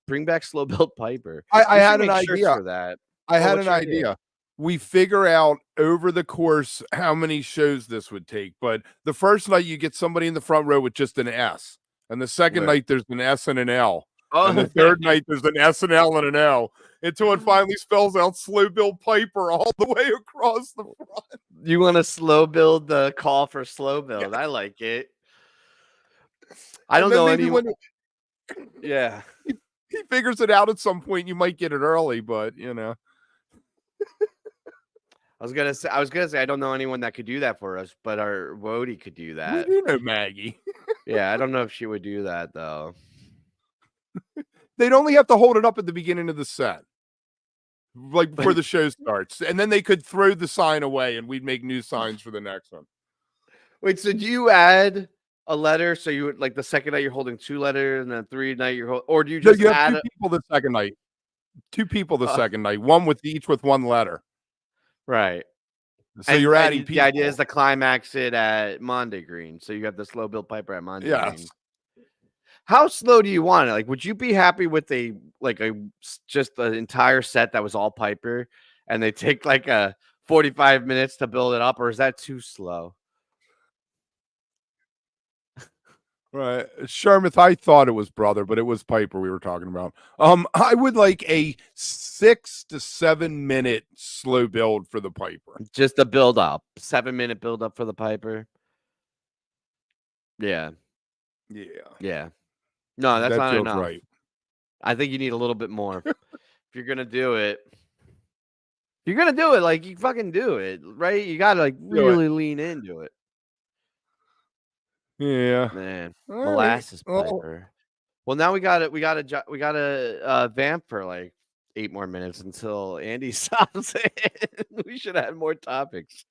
bring back Slow Build Piper. I We should had an make shirts idea. for that. I Oh, had what's an your idea? idea. We figure out over the course how many shows this would take. But the first night you get somebody in the front row with just an S. And the second Where? night there's an S and an L. Oh, And the third night there's an S and L and an L until it finally spells out Slow Bill Piper all the way across the front. you want to slow build the call for slow build? Yeah. I like it. I And don't then know maybe any. when Yeah. he figures it out at some point, you might get it early, but I was gonna say I don't know anyone that could do that for us, but our Wody could do we that. do know Maggie. Yeah, I don't know if she would do that though. They'd only have to hold it up at the beginning of the set. Like before the show starts. And then they could throw the sign away and we'd make new signs for the next one. Wait, so do you add a letter? So you would like the second night you're holding 2 letters and then 3 night you're or do you No, just you have add two people the second night. Two people the uh, second night. One with each with one letter. right. So you're adding The people. idea is to climax it at Monday Green. So you got the slow build Piper at Monday Green. Yes. How slow do you want it? Like, would you be happy with just an entire set that was all Piper, and they take like a 45 minutes to build it up, or is that too slow? Right. Sharmith, I thought it was brother, but it was Piper we were talking about. I would like a 6 to 7 minute slow build for the Piper. Just a build up, 7-minute build up for the Piper. Yeah. No, that's that not feels enough. right. I think you need a little bit more if you're gonna do it. If you're gonna do it, like you fucking do it, right? You gotta like really lean into it. Yeah. Man, All right. molasses Well, Piper. Well, now we got to vamp for like 8 more minutes until Andy stops it. We should add more topics.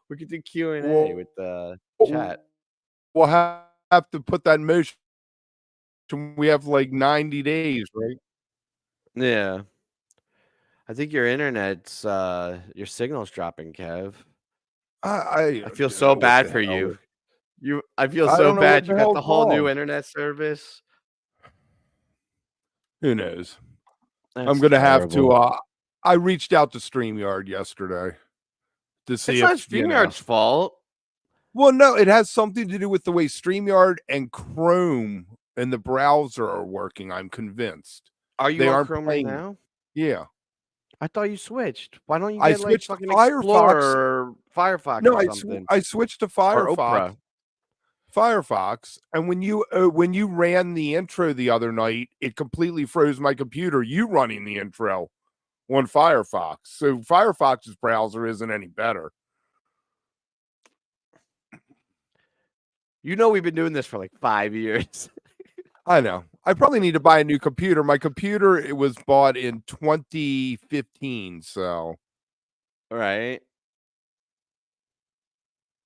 We could do Q&A with We'll the chat. we'll have to put that in motion. We have like 90 days, right? Yeah. I think your internet's your signal's dropping, Kev. I I feel don't so know what bad the for hell. you. I feel I so don't know what bad. the You got the hell's whole new wrong. internet service. Who knows? I'm That's gonna have to. terrible. I reached out to StreamYard yesterday to see It's not if StreamYard's fault. Well, no, it has something to do with the way StreamYard and Chrome and the browser are working. I'm convinced Are you they on aren't Chrome right playing. now? Yeah, I thought you switched. Why don't you I get like switched to fucking Firefox. Explorer or Firefox No, or something? I switched to Or Firefox. Opera? Firefox, and when you ran the intro the other night, it completely froze my computer. You running the intro on Firefox, so Firefox's browser isn't any better. You know we've been doing this for like 5 years. I know. I probably need to buy a new computer. My computer, it was bought in 2015, so Right.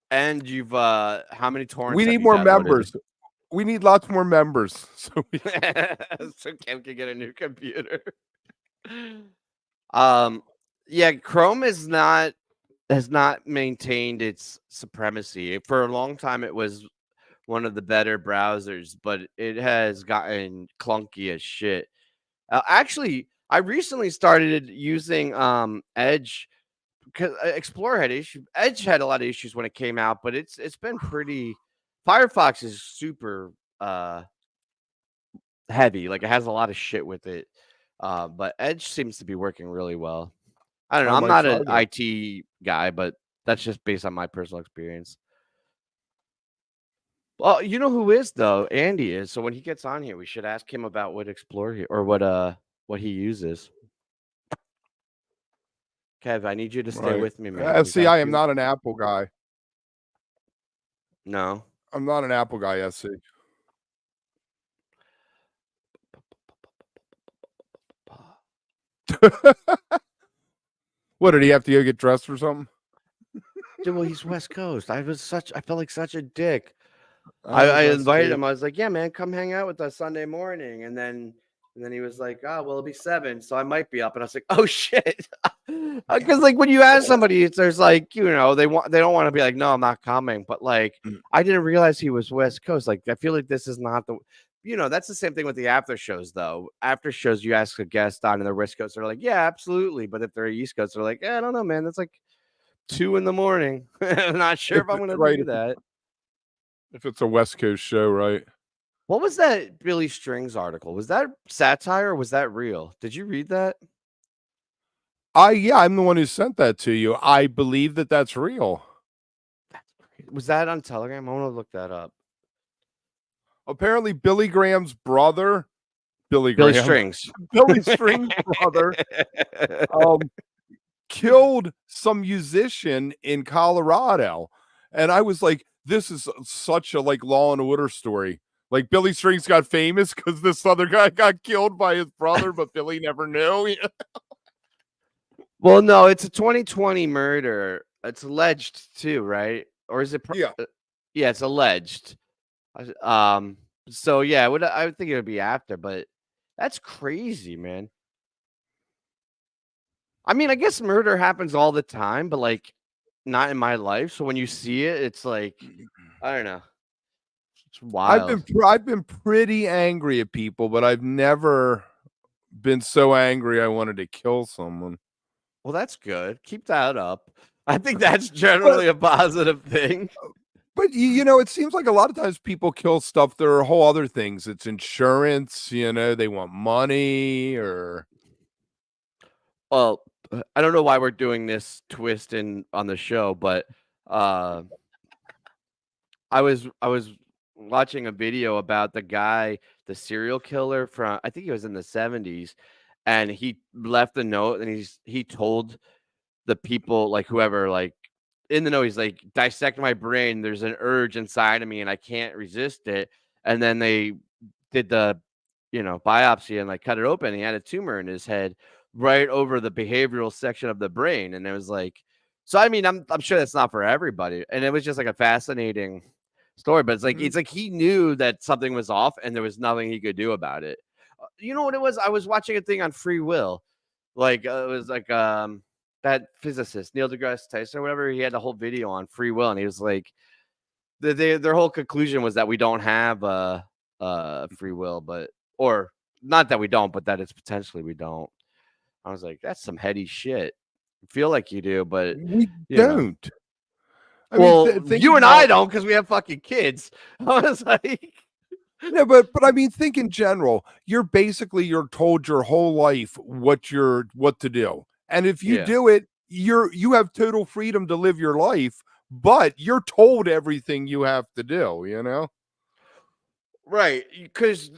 And you've how many torrents we have need you more downloaded? members. We need lots more members. So So Kev can get a new computer. Um yeah, Chrome has not maintained its supremacy. For a long time it was one of the better browsers, but it has gotten clunky as shit. Actually, I recently started using Edge because Explorer had issue. Edge had a lot of issues when it came out, but it's been pretty. Firefox is super heavy, like it has a lot of shit with it. But Edge seems to be working really well. I don't know. I I'm might not try an that. IT guy, but that's just based on my personal experience. Well, you know who is though? Andy is. So when he gets on here, we should ask him about what Explorer or what he uses. Kev, I need you to stay Right. with me, man. We See, got a I am few. not an Apple guy. No. I'm not an Apple guy, SC. What did he have to go get dressed or something? Dude, well, he's West Coast. I felt like such a dick. I I West invited Coast. him. I was like, "Yeah, man, come hang out with us Sunday morning." And then he was like, "Oh, well, it'll be 7, so I might be up." And I was like, "Oh shit," because like when you ask somebody, there's like they don't want to be like, "No, I'm not coming," but like I didn't realize he was West Coast. Like I feel like this is not the. That's the same thing with the after shows, though. After shows, you ask a guest on, and they're West Coast, they're like, "Yeah, absolutely." But if they're East Coast, they're like, "Yeah, I don't know, man. That's like 2 in the morning. I'm not sure if I'm gonna Right. do that." If it's a West Coast show, right? What was that Billy Strings article? Was that satire or was that real? Did you read that? Yeah, I'm the one who sent that to you. I believe that that's real. Was that on Telegram? I want to look that up. Apparently, Billy Graham's brother, Billy Billy Graham, Strings. Billy String's brother, um, killed some musician in Colorado, and I was like, "This is such a like Law and Order story." Like Billy Strings got famous because this other guy got killed by his brother, but Billy never knew. Well, no, it's a 2020 murder. It's alleged too, right? Or is it? Yeah. Yeah, it's alleged. So yeah, I would think it would be after, but that's crazy, man. I mean, I guess murder happens all the time, but like not in my life. So when you see it, it's like I don't know. It's wild. I've been pretty angry at people, but I've never been so angry I wanted to kill someone. Well, that's good. Keep that up. I think that's But generally a positive thing. it seems like a lot of times people kill stuff. There are whole other things. It's insurance. They want money or. Well, I don't know why we're doing this twist on the show, but uh I was watching a video about the guy, the serial killer from I think he was in the 70s, and he left a note and he told the people like whoever like in the note he's like dissect my brain, there's an urge inside of me and I can't resist it. And then they did the biopsy and like cut it open. He had a tumor in his head right over the behavioral section of the brain. And it was like, so I mean, I'm sure that's not for everybody. And it was just like a fascinating story, but Mhm. it's like he knew that something was off and there was nothing he could do about it. You know what it was? I was watching a thing on free will. Like it was like that physicist, Neil deGrasse Tyson or whatever, he had the whole video on free will, and he was like their whole conclusion was that we don't have free will, but or not that we don't, but that it's potentially we don't. I was like, that's some heady shit. Feel like you do, but We you know. don't. I mean, Well, think you and I about don't because we have fucking kids. I was like, no, but I mean, think in general. You're told your whole life what to do, and if you yeah. do it, you have total freedom to live your life. But you're told everything you have to do. You know. Right, because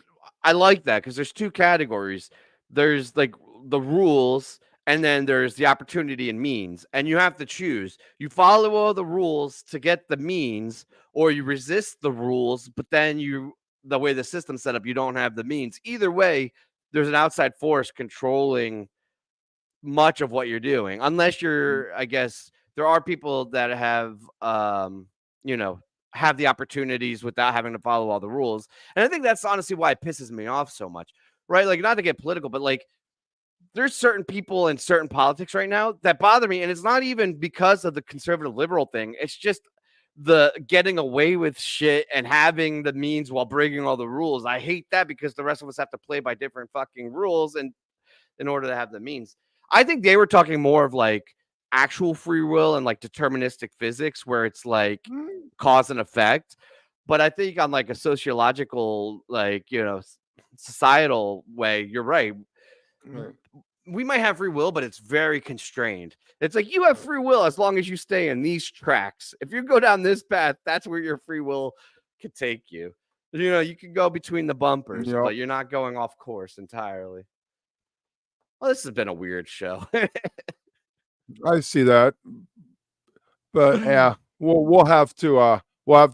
I like that because there's two categories. There's like the rules, and then there's the opportunity and means, and you have to choose. You follow all the rules to get the means, or you resist the rules, but then the way the system's set up, you don't have the means. Either way, there's an outside force controlling much of what you're doing, unless you're, I guess, there are people that you know, have the opportunities without having to follow all the rules. And I think that's honestly why it pisses me off so much. Right? Like not to get political, but like there's certain people in certain politics right now that bother me. And it's not even because of the conservative liberal thing. It's just the getting away with shit and having the means while breaking all the rules. I hate that because the rest of us have to play by different fucking rules and in order to have the means. I think they were talking more of like actual free will and like deterministic physics where it's like Mm, cause and effect. But I think on like a sociological, like, societal way, you're right. right. We might have free will, but it's very constrained. It's like you have free will as long as you stay in these tracks. If you go down this path, that's where your free will could take you. You can go between the bumpers, Yep. but you're not going off course entirely. Well, this has been a weird show. I see that, but yeah, we'll have to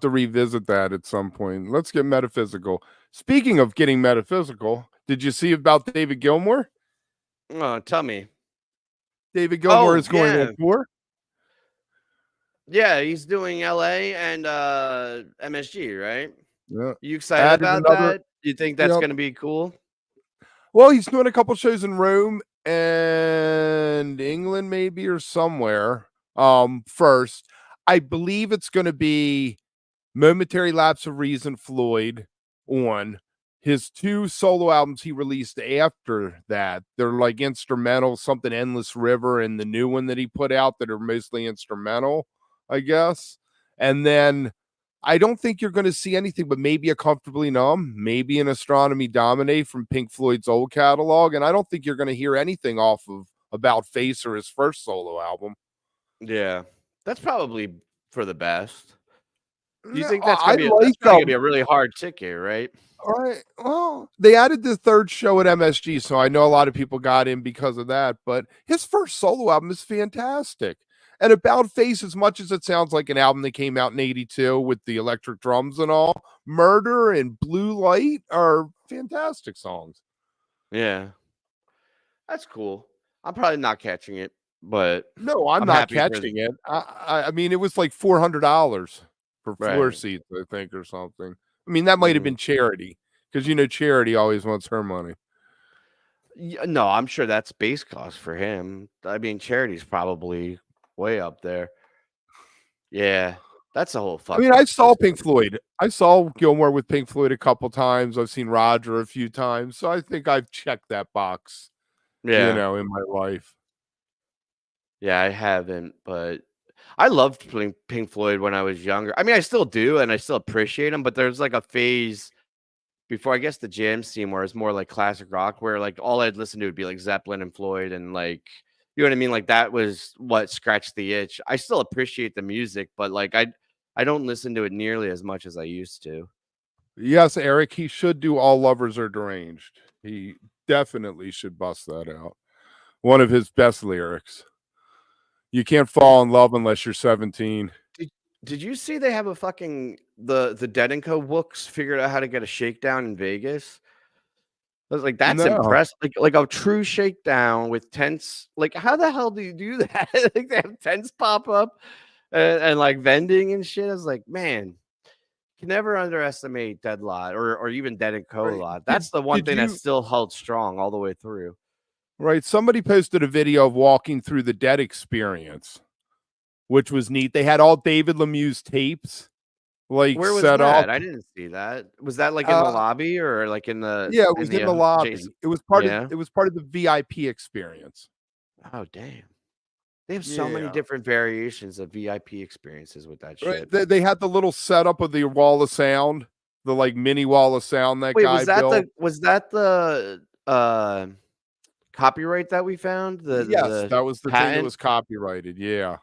revisit that at some point. Let's get metaphysical. Speaking of getting metaphysical, did you see about David Gilmour? Oh, tell me. David Gilmour Oh, is going on yeah. tour. Yeah, he's doing LA and MSG, right? Yeah, You excited added about another. that? You think that's Yep. going to be cool? Well, he's doing a couple shows in Rome and England, maybe or somewhere. First, I believe it's going to be Momentary Lapse of Reason, Floyd on his two solo albums he released after that. They're like instrumental, something Endless River, and the new one that he put out that are mostly instrumental, I guess. And then I don't think you're going to see anything but maybe a Comfortably Numb, maybe an Astronomy Dominate from Pink Floyd's old catalog. And I don't think you're going to hear anything off of About Face or his first solo album. Yeah. That's probably for the best. Do you Yeah, think I that's like probably going to be a really hard ticket, right? all right. Well, they added the third show at MSG, so I know a lot of people got in because of that. But his first solo album is fantastic. And About Face, as much as it sounds like an album that came out in '82 with the electric drums and all, Murder and Blue Light are fantastic songs. Yeah. That's cool. I'm probably not catching it, but No, I'm I'm not happy for catching it. I mean, it was like $400 for floor right. seats, I think, or something. I mean, that might have Mhm. been charity because charity always wants her money. Yeah, no, I'm sure that's base cost for him. I mean, charity's probably way up there. Yeah. That's a whole I mean, fucked I up saw Pink system. Floyd. I saw Gilmore with Pink Floyd a couple times. I've seen Roger a few times, so I think I've checked that box, Yeah. in my life. Yeah, I haven't, but I loved Pink Floyd when I was younger. I mean, I still do, and I still appreciate them. But there's like a phase before, I guess, the jam scene where it's more like classic rock, where like all I'd listen to would be like Zeppelin and Floyd, and like, you know what I mean? Like that was what scratched the itch. I still appreciate the music, but like I don't listen to it nearly as much as I used to. Yes, Eric, he should do All Lovers Are Deranged. He definitely should bust that out. One of his best lyrics. You can't fall in love unless you're 17. Did did you see they have a fucking the Dead and Co. Wooks figured out how to get a shakedown in Vegas? I was like, that's No. impressive. Like a true shakedown with tents. Like, how the hell do you do that? Like they have tents pop up and like vending and shit. I was like, man, can never underestimate Dead Lot or even Dead and Co Right. Lot. Did That's the one did thing that you still held strong all the way through. right, somebody posted a video of walking through the Dead experience, which was neat. They had all David Lemieux's tapes, like, Where was set up. that? I didn't see that. Was that like in the Uh, lobby or like in the yeah, it was in the Jason? lobby. Yeah. It was part of the VIP experience. Oh damn. They have so many Yeah. different variations of VIP experiences with that Right, shit. they had the little setup of the wall of sound, the, like, mini wall of sound that Wait, guy built. was that the copyright that we found? Yes, The that was the thing that patent? was copyrighted, yeah.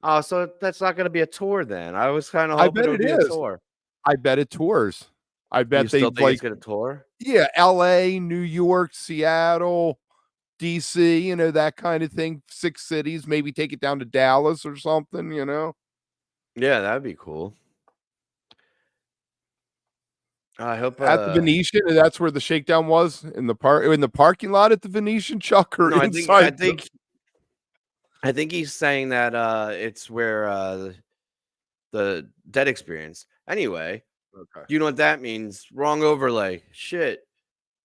Oh, so that's not gonna be a tour then. I was kind of I hoping bet it would it be a is. tour. I bet it tours. I You bet still they've, think it's like, gonna tour? yeah, LA, New York, Seattle, DC, that kind of thing. 6 cities, maybe take it down to Dallas or something, you know? Yeah, that'd be cool. I hope At the Venetian, and that's where the shakedown was in the parking lot at the Venetian, Chuck, or no, inside the I think he's saying that it's where the Dead experience. Anyway, Okay. you know what that means? Wrong overlay. Shit.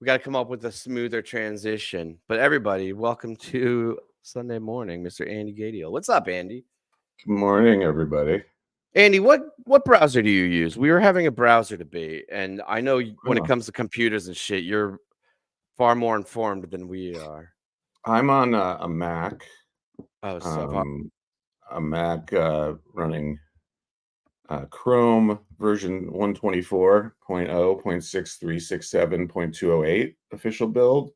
We got to come up with a smoother transition. But everybody, welcome to Sunday morning, Mr. Andy Gadiel. What's up, Andy? Good morning, everybody. Andy, what browser do you use? We were having a browser debate, and I know when it Oh, comes to computers and shit, you're far more informed than we are. I'm on a Mac, Oh, so far. um, running Chrome version 124.0.6367.208 official build,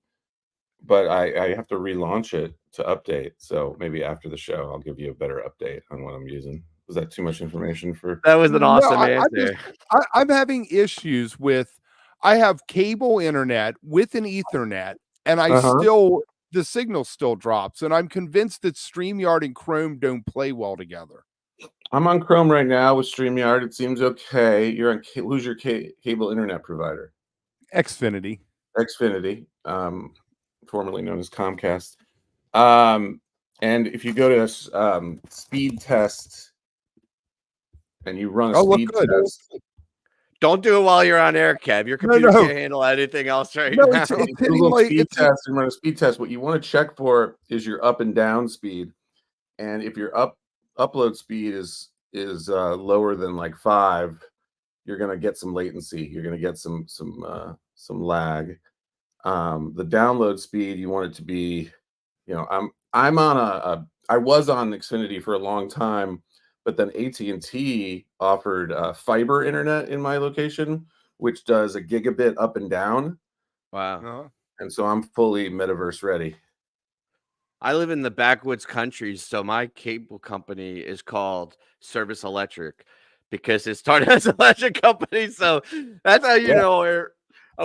but I have to relaunch it to update. So maybe after the show, I'll give you a better update on what I'm using. Was that too much information for? That was an No, awesome I just answer. I'm having issues with I have cable internet with an Ethernet, and Uh-huh. the signal still drops, and I'm convinced that StreamYard and Chrome don't play well together. I'm on Chrome right now with StreamYard. It seems okay. You're on who's your cable internet provider? Xfinity. Xfinity, formerly known as Comcast. Um, and if you go to speed test and you run a Oh, look speed good. test, Don't do it while you're on air, Kev. Your No, computer no. can't handle anything else right No, now. it's hitting Google like speed it's test and run a speed test, what you want to check for is your up and down speed. And if your upload speed is lower than like 5, you're gonna get some latency. You're gonna get some lag. The download speed, you want it to be, I'm on I was on Xfinity for a long time, but then AT&T offered fiber internet in my location, which does a gigabit up and down, Wow. uh and so I'm fully metaverse ready. I live in the backwoods countries, so my cable company is called Service Electric because it started as an electric company. So that's how you Yeah, know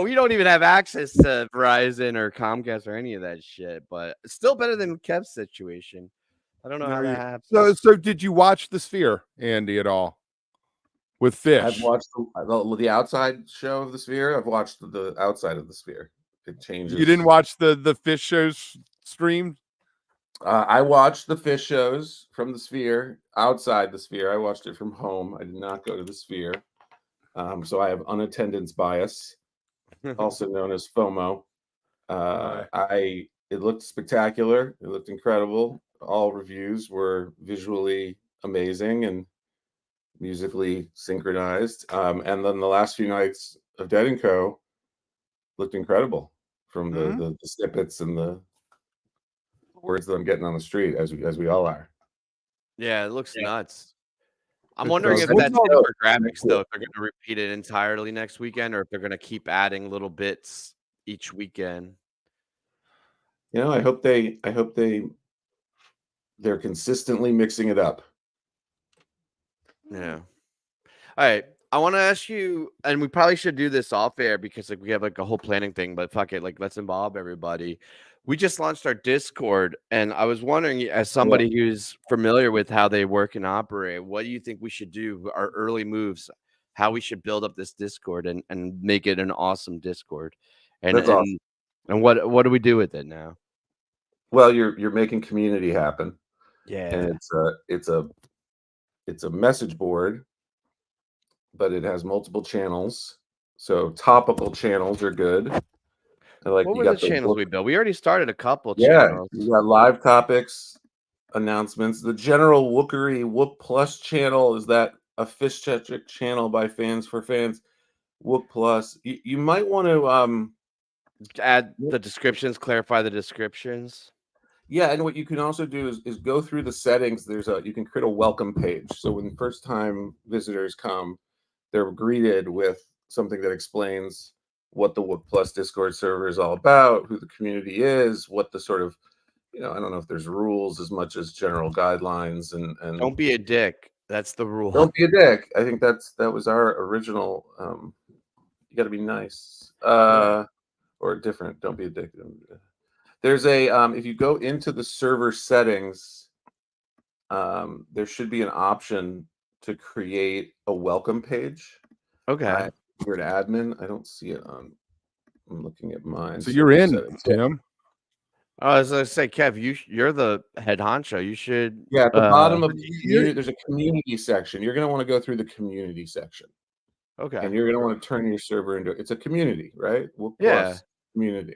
we don't even have access to Verizon or Comcast or any of that shit. But it's still better than Kev's situation. I don't know how there that you happens. so did you watch The Sphere, Andy, at all? With I've Fish? watched the outside show of the Sphere. I've watched the outside of the Sphere. It You didn't changes. watch the Fish shows streamed? I watched the fish shows from the Sphere outside the Sphere. I watched it from home. I did not go to the Sphere. So I have unattendance bias, also known as FOMO. Right. It looked spectacular. It looked incredible. All reviews were visually amazing and musically synchronized. And then the last few nights of Dead and Co. looked incredible from Mhm. the snippets and the words that I'm getting on the street, as we all are. Yeah, it looks nuts. I'm It wondering does. if Dead What's that's and all it the Co. for graphics though, if they're gonna repeat it entirely next weekend or if they're gonna keep adding little bits each weekend. I hope they're consistently mixing it up. Yeah. All right. I want to ask you, and we probably should do this off air because like we have like a whole planning thing, but fuck it, like let's involve everybody. We just launched our Discord, and I was wondering, as Yeah. somebody who's familiar with how they work and operate, what do you think we should do? Our early moves, how we should build up this Discord and make it an awesome Discord, That's and awesome. And what do we do with it now? Well, you're making community happen, and Yeah. it's a message board, but it has multiple channels. So topical channels are good. Like What you were the got the channels Wook, we built? We already started a couple yeah, channels. you got live topics, announcements. The general Wookery Wook Plus channel is that a fish-centric channel by fans for fans. Wook Plus. You might want to Add the descriptions, clarify the descriptions. yeah, and what you can also do is go through the settings. You can create a welcome page. So when first time visitors come, they're greeted with something that explains what the Wook Plus Discord server is all about, who the community is, what the sort of, I don't know if there's rules as much as general guidelines and Don't be a dick. That's the rule. don't be a dick. I think that was our original. You got to be nice, Yeah. or different. Don't be a dick. There's a if you go into the server settings, there should be an option to create a welcome page. Okay. You're an admin. I don't see it on. I'm looking at mine. So you're server in, settings. Tim. I was gonna say, Kev, you're the head honcho. You should. Yeah, at the bottom of the You're- community, there's a community section. You're going to want to go through the community section, Okay. and you're going to want to turn your server into. It's a community, right? Wook Yeah. Plus community.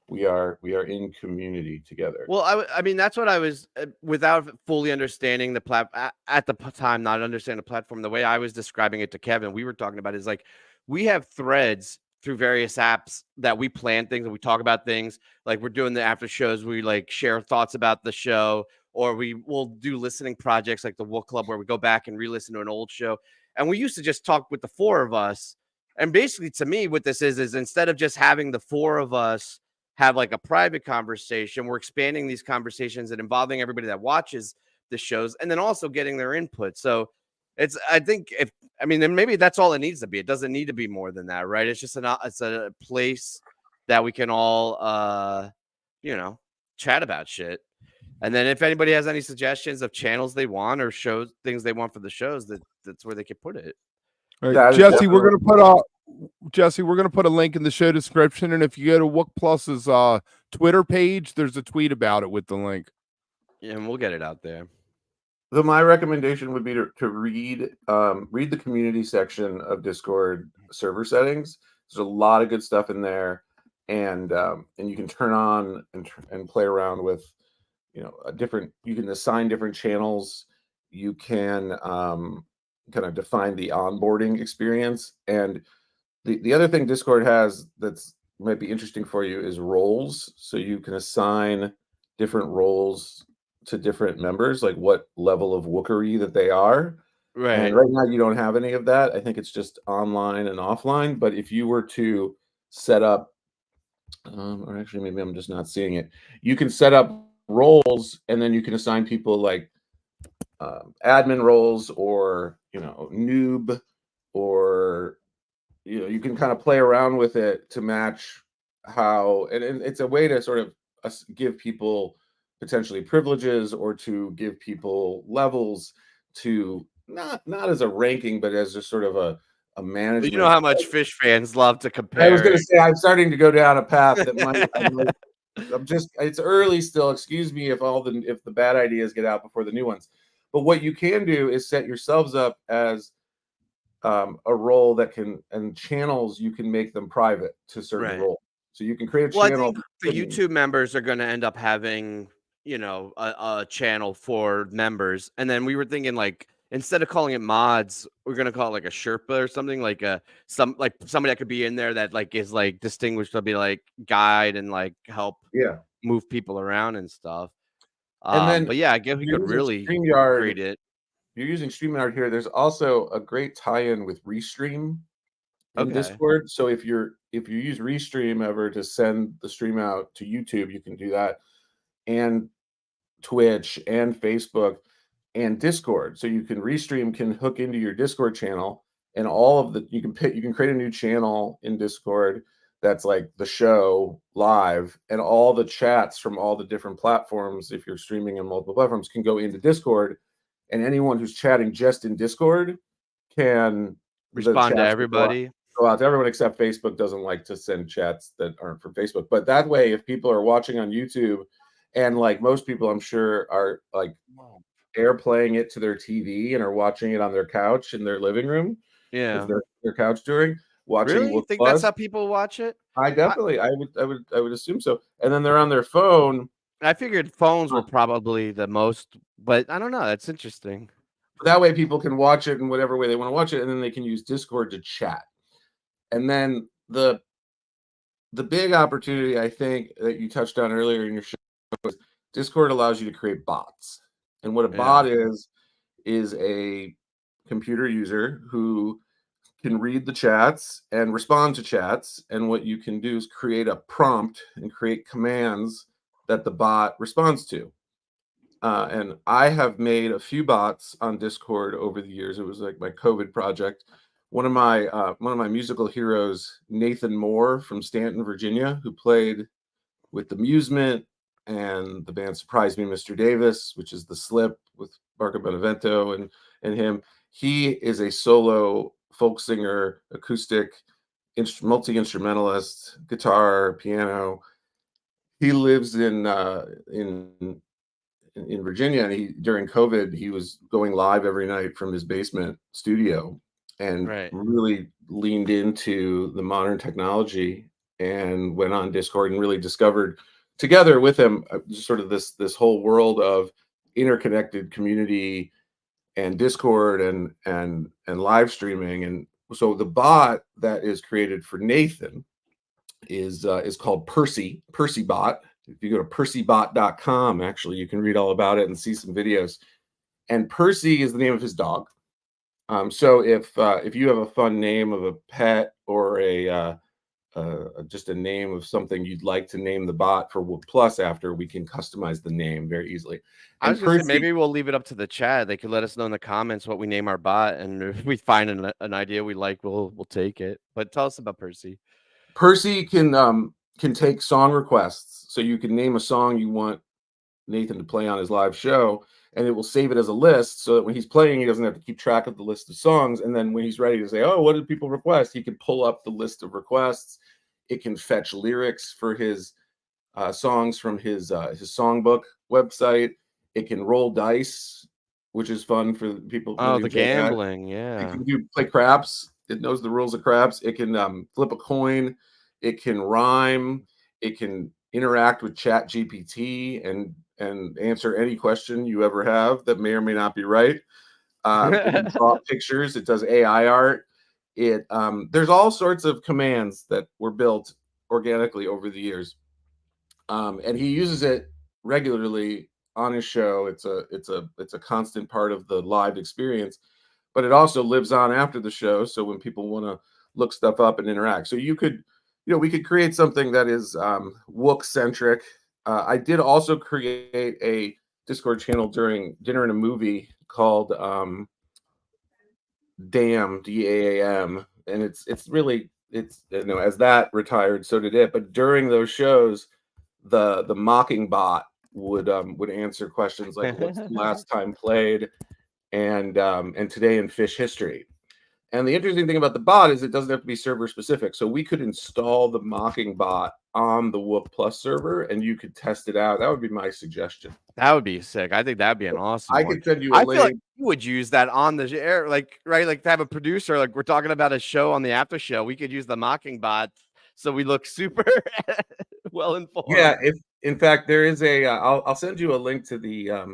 We are in community together. Well, I mean, that's what I was without fully understanding the at the time, not understanding the platform. The way I was describing it to Kevin, we were talking about is like we have threads through various apps that we plan things and we talk about things. Like we're doing the after shows, we like share thoughts about the show, or we will do listening projects like the Wook Club where we go back and re-listen to an old show. And we used to just talk with the four of us. And basically, to me, what this is instead of just having the four of us have like a private conversation, we're expanding these conversations and involving everybody that watches the shows and then also getting their input. So I think then maybe that's all it needs to be. It doesn't need to be more than that, right? It's just it's a place that we can all chat about shit. And then if anybody has any suggestions of channels they want or shows things they want for the shows, that's where they can put it. All right, Jesse, we're gonna put a link in the show description, and if you go to Wook Plus's Twitter page, there's a tweet about it with the link. Yeah, and we'll get it out there. So my recommendation would be to read the community section of Discord server settings. There's a lot of good stuff in there, and you can turn on and play around with, you can assign different channels. You can kind of define the onboarding experience. And the other thing Discord has that's might be interesting for you is roles. So you can assign different roles to different members, like what level of wookery that they are. Right. And right now you don't have any of that. I think it's just online and offline. But if you were to set up, or actually maybe I'm just not seeing it, you can set up roles and then you can assign people like admin roles or noob, or you can kind of play around with it to match how, and it's a way to sort of give people potentially privileges or to give people levels to not as a ranking, but as just sort of a management. You know how much fish fans love to compare. I was going to say I'm starting to go down a path that might. It's early still. Excuse me if the bad ideas get out before the new ones. But what you can do is set yourselves up as a role that and channels, you can make them private to certain roles. So you can create a channel. I think the YouTube members are going to end up having, a channel for members. And then we were thinking like, instead of calling it mods, we're going to call it like a Sherpa or something, like somebody that could be in there that like is like distinguished to be like guide and like help move people around and stuff. And then, but yeah, I guess we could really create it. You're using StreamYard here. There's also a great tie-in with Restream in Discord. So if you use Restream ever to send the stream out to YouTube, you can do that, and Twitch and Facebook and Discord. So Restream can hook into your Discord channel, and you can create a new channel in Discord that's like the show live, and all the chats from all the different platforms, if you're streaming on multiple platforms, can go into Discord. And anyone who's chatting just in Discord can respond to everybody. go out to everyone, except Facebook doesn't like to send chats that aren't from Facebook. But that way, if people are watching on YouTube, and like most people, I'm sure, are like airplaying it to their TV and are watching it on their couch in their living room because Yeah. they're couch touring, watching Really? You Wook think that's Plus. how people watch it? I definitely, I would assume so. And then they're on their phone. I figured phones were probably the most, but I don't know. That's interesting. That way, people can watch it in whatever way they want to watch it, and then they can use Discord to chat. And then the big opportunity, I think, that you touched on earlier in your show is Discord allows you to create bots. And what a bot is a computer user who can read the chats and respond to chats. And what you can do is create a prompt and create commands that the bot responds to. And I have made a few bots on Discord over the years. It was like my COVID project. One of my musical heroes, Nathan Moore from Stanton, Virginia, who played with the Musement and the band Surprise Me, Mr. Davis, which is the Slip with Marco Benevento and him. He is a solo folk singer, acoustic, multi-instrumentalist, guitar, piano. He lives in Virginia, and during COVID, he was going live every night from his basement studio and really leaned into the modern technology and went on Discord and really discovered together with him sort of this whole world of interconnected community and Discord and live streaming. And so the bot that is created for Nathan is called Percy Bot. If you go to percybot.com, actually, you can read all about it and see some videos. And Percy is the name of his dog. So if you have a fun name of a pet or just a name of something you'd like to name the bot for Wook Plus after, we can customize the name very easily. I was gonna say maybe we'll leave it up to the chat. They could let us know in the comments what we name our bot, and if we find an idea we like, we'll take it. But tell us about Percy. Percy can take song requests. So you can name a song you want Nathan to play on his live show, and it will save it as a list so that when he's playing, he doesn't have to keep track of the list of songs. And then when he's ready to say, oh, what did people request? He can pull up the list of requests. It can fetch lyrics for his songs from his songbook website. It can roll dice, which is fun for people. Oh, the gambling, It can play craps. It knows the rules of craps. It can flip a coin. It can rhyme. It can interact with Chat GPT and answer any question you ever have that may or may not be right. It can draw pictures. It does AI art. There's all sorts of commands that were built organically over the years, and he uses it regularly on his show. It's a constant part of the live experience, but it also lives on after the show. So when people want to look stuff up and interact, so we could create something that is Wook centric. I did also create a Discord channel during Dinner and a Movie called DAM, DAAM, and it's really as that retired, so did it. But during those shows, the mocking bot would answer questions like what's the last time played and today in fish history. And the interesting thing about the bot is it doesn't have to be server specific. So we could install the mocking bot on the Wook Plus server and you could test it out. That would be my suggestion. That would be sick. I think that'd be an awesome I one. could send you a link. Feel like you would use that on the air, like to have a producer, like we're talking about a show on the after show. We could use the mocking bot so we look super well informed. Yeah, if in fact there is a I'll send you a link to the I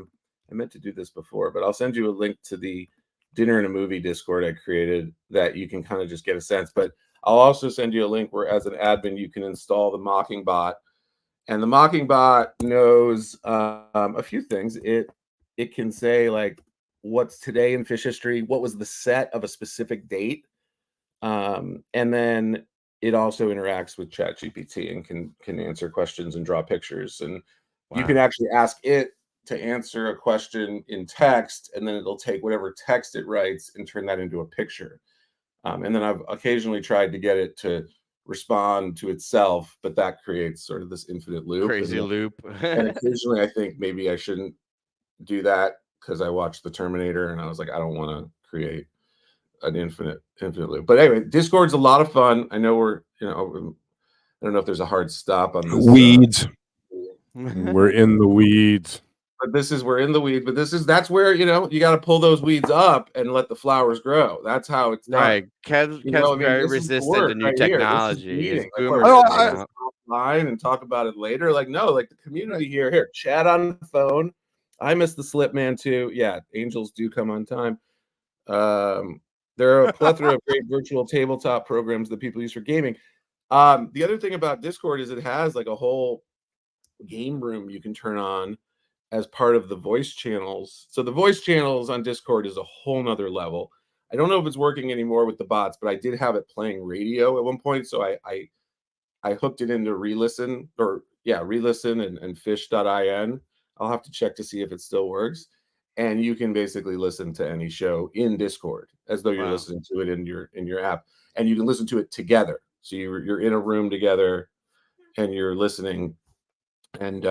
meant to do this before, but I'll send you a link to the Dinner and a Movie Discord I created that you can kind of just get a sense. But I'll also send you a link where, as an admin, you can install the mocking bot, and the mocking bot knows a few things. It can say like what's today in fish history, what was the set of a specific date, and then it also interacts with Chat GPT and can answer questions and draw pictures. And you can actually ask it to answer a question in text, and then it'll take whatever text it writes and turn that into a picture. And then I've occasionally tried to get it to respond to itself, but that creates sort of this infinite loop. Crazy loop. And occasionally I think maybe I shouldn't do that because I watched The Terminator and I was like, I don't want to create an infinite loop. But anyway, Discord's a lot of fun. I know we're, I don't know if there's a hard stop on this. Weeds. We're in the weeds. But we're in the weeds. But that's where you got to pull those weeds up and let the flowers grow. That's how it's done. Right. Kev's very resistant to new technology. His boomers offline and talk about it later. Like, no, like the community here, chat on the phone. I miss the Slip Man too. Yeah, angels do come on time. There are a plethora of great virtual tabletop programs that people use for gaming. The other thing about Discord is it has like a whole game room you can turn on as part of the voice channels. So the voice channels on Discord is a whole nother level. I don't know if it's working anymore with the bots, but I did have it playing radio at one point. So I hooked it into Relisten and fish.in. I'll have to check to see if it still works. And you can basically listen to any show in Discord as though you're listening to it in your app, and you can listen to it together. So you're in a room together and you're listening, and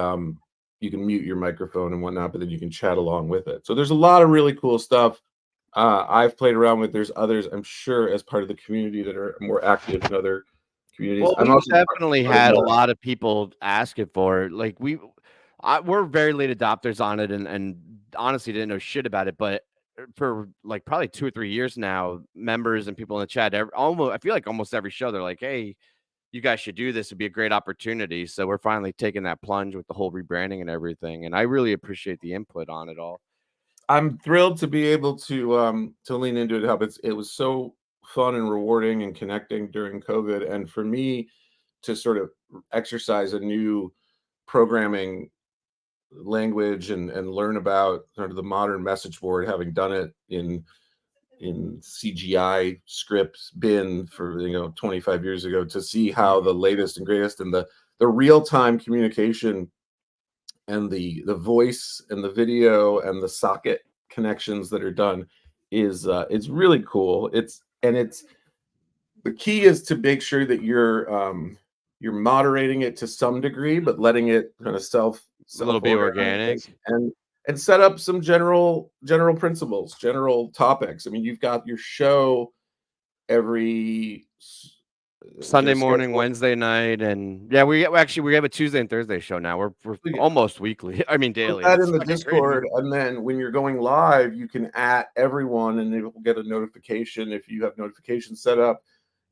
you can mute your microphone and whatnot, but then you can chat along with it. So there's a lot of really cool stuff I've played around with. There's others, I'm sure, as part of the community that are more active in other communities. Well, we've definitely had a lot of people asking for it. Like we're very late adopters on it, and honestly didn't know shit about it. But for like probably 2 or 3 years now, members and people in the chat, I feel like almost every show, they're like, "Hey, you guys should do this. It'd be a great opportunity." So we're finally taking that plunge with the whole rebranding and everything. And I really appreciate the input on it all. I'm thrilled to be able to lean into it. Help. It was so fun and rewarding and connecting during COVID, and for me to sort of exercise a new programming language and learn about sort of the modern message board, having done it in CGI scripts bin for 25 years ago, to see how the latest and greatest and the real-time communication and the voice and the video and the socket connections that are done is it's really cool. It's the key is to make sure that you're moderating it to some degree, but letting it kind of a little bit organic and set up some general principles, general topics. I mean, you've got your show every Sunday morning, Wednesday night, and we have a Tuesday and Thursday show now. We're almost weekly. I mean, daily. Put that in the Discord, crazy. And then when you're going live, you can @ everyone, and they will get a notification if you have notifications set up.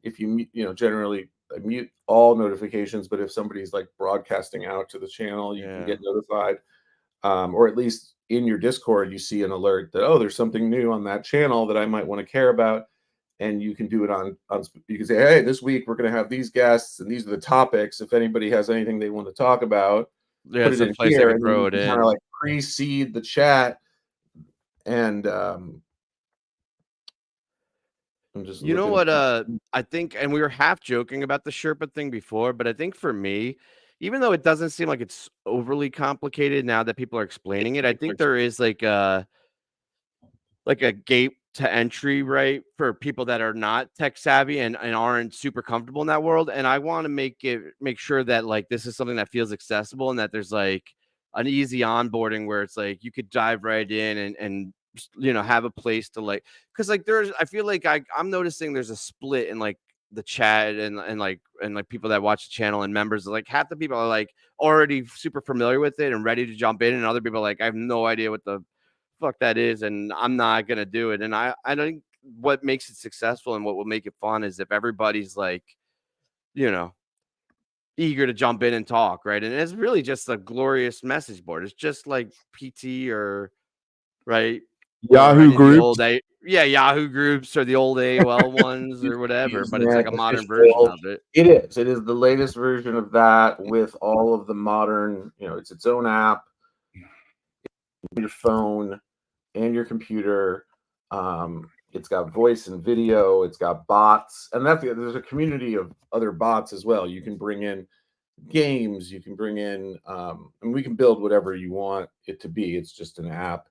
If you generally mute all notifications, but if somebody's like broadcasting out to the channel, you can get notified, or at least in your Discord, you see an alert that, oh, there's something new on that channel that I might want to care about. And you can do it on you can say, hey, this week we're going to have these guests and these are the topics. If anybody has anything they want to talk about, put it in here, and throw it in. Kind of like precede the chat. And I'm just what I think, and we were half joking about the Sherpa thing before, but I think for me, even though it doesn't seem like it's overly complicated now that people are explaining it, I think there is like a gate to entry, right, for people that are not tech savvy and aren't super comfortable in that world. And I want to make sure that like this is something that feels accessible and that there's like an easy onboarding where it's like you could dive right in and have a place to like, because like I feel like I'm noticing there's a split in like the chat and like people that watch the channel and members. Like half the people are like already super familiar with it and ready to jump in, and other people are like, I have no idea what the fuck that is, and I'm not gonna do it. And I think what makes it successful and what will make it fun is if everybody's like eager to jump in and talk, right? And it's really just a glorious message board. It's just like PT or right Yahoo groups, Yahoo groups or the old AOL ones or whatever, but it's like a modern version of it. It is the latest version of that with all of the modern, it's its own app, your phone and your computer. It's got voice and video, it's got bots, and there's a community of other bots as well. You can bring in games, you can bring in and we can build whatever you want it to be. It's just an app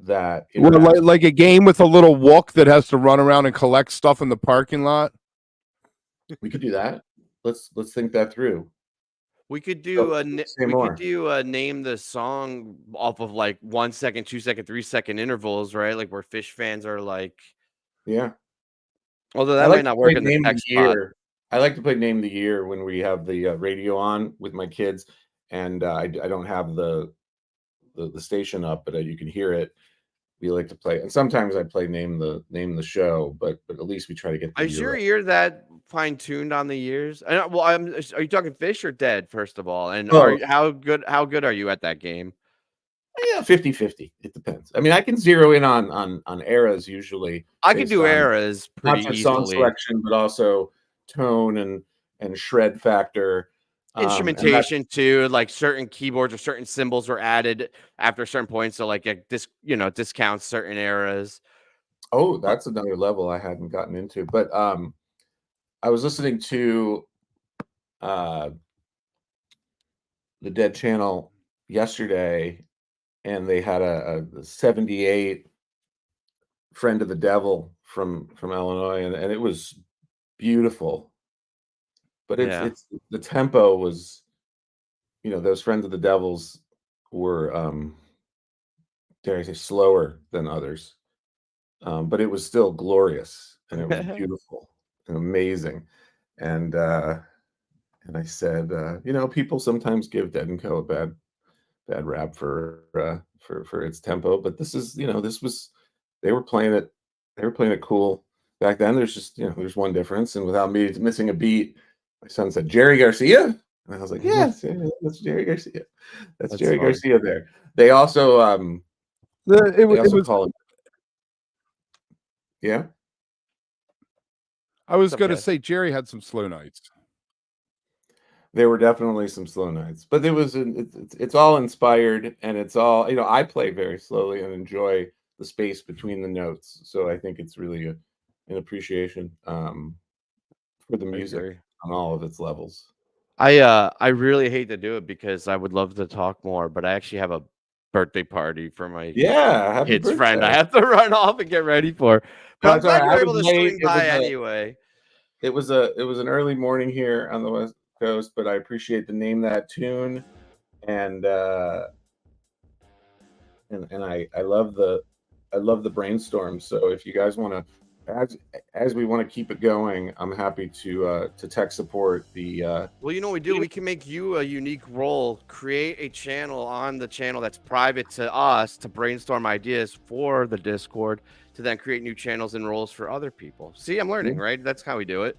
that like a game with a little Wook that has to run around and collect stuff in the parking lot. We could do that. Let's think that through. We could do name the song off of like 1 second, 2 second, 3 second intervals, right? Like where Fish fans are like, yeah, Although I that like might to not play work in the name the text spot. year. I like to play name the year when we have the radio on with my kids, and I don't have the station up, but you can hear it. We like to play, and sometimes I play name the show, but at least we try to get the Is year your right. ear that fine tuned on the years? Well, are you talking fish or dead? First of all, and Oh, how good are you at that game? yeah, 50-50. It depends. I mean, I can zero in on eras usually I can based do on eras pretty not just song easily. selection, but also tone and shred factor. And that's Instrumentation too, like certain keyboards or certain symbols were added after certain points, so like discounts certain eras. But that's another level I hadn't gotten into. But I was listening to uh the Dead Channel yesterday, and they had a 78 Friend of the Devil from Illinois, and it was beautiful. But yeah, it's the tempo was, those Friends of the Devils were, dare I say, slower than others, but it was still glorious, and it was beautiful and amazing. And and I said, people sometimes give Dead and Co. a bad rap for its tempo, but this was they were playing it cool back then. There's just there's one difference, and without me missing a beat, my son said Jerry Garcia, and I was like, yes, yeah, that's Jerry Garcia. That's that's Jerry funny. Garcia there. They also they It also was. call it, yeah. I What's was up, going to Kev? say Jerry had some slow nights. There were definitely some slow nights, but it's all inspired, and it's all, I play very slowly and enjoy the space between the notes. So I think it's really an appreciation for the I music agree. on all of its levels. I really hate to do it because I would love to talk more, but I actually have a birthday party for my Yeah, happy kid's friend I birthday. have to run off and get ready for. But No, I'm it's all glad right. you I were was able to late. swing by anyway. It was an early morning here on the West Coast, but I appreciate the name that tune, and I love the brainstorm. So if you guys want to, as we want to keep it going, I'm happy to tech support the Well, you know what we do? We can make you a unique role, create a channel on the channel that's private to us to brainstorm ideas for the Discord to then create new channels and roles for other people. See, I'm learning, right? That's how we do it.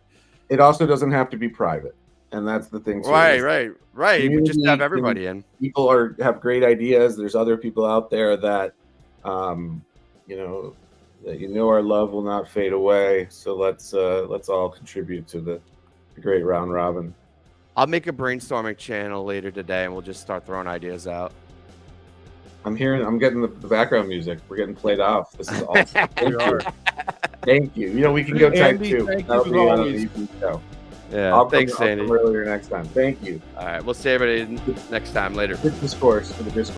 It also doesn't have to be private, and that's the thing too. Right, Is right, right. We just have community can everybody in. people have great ideas. There's other people out there that um, you know our love will not fade away. So let's all contribute to the great round robin. I'll make a brainstorming channel later today and we'll just start throwing ideas out. I'm getting the background music. We're getting played off. This is awesome. We are. Thank you. We can go type Andy, too. thank you That'll as be on an always. evening show. Yeah, thanks, I'll Sandy. come earlier next time. Thank you. All right, we'll see everybody next time later. Good discourse for the Discord.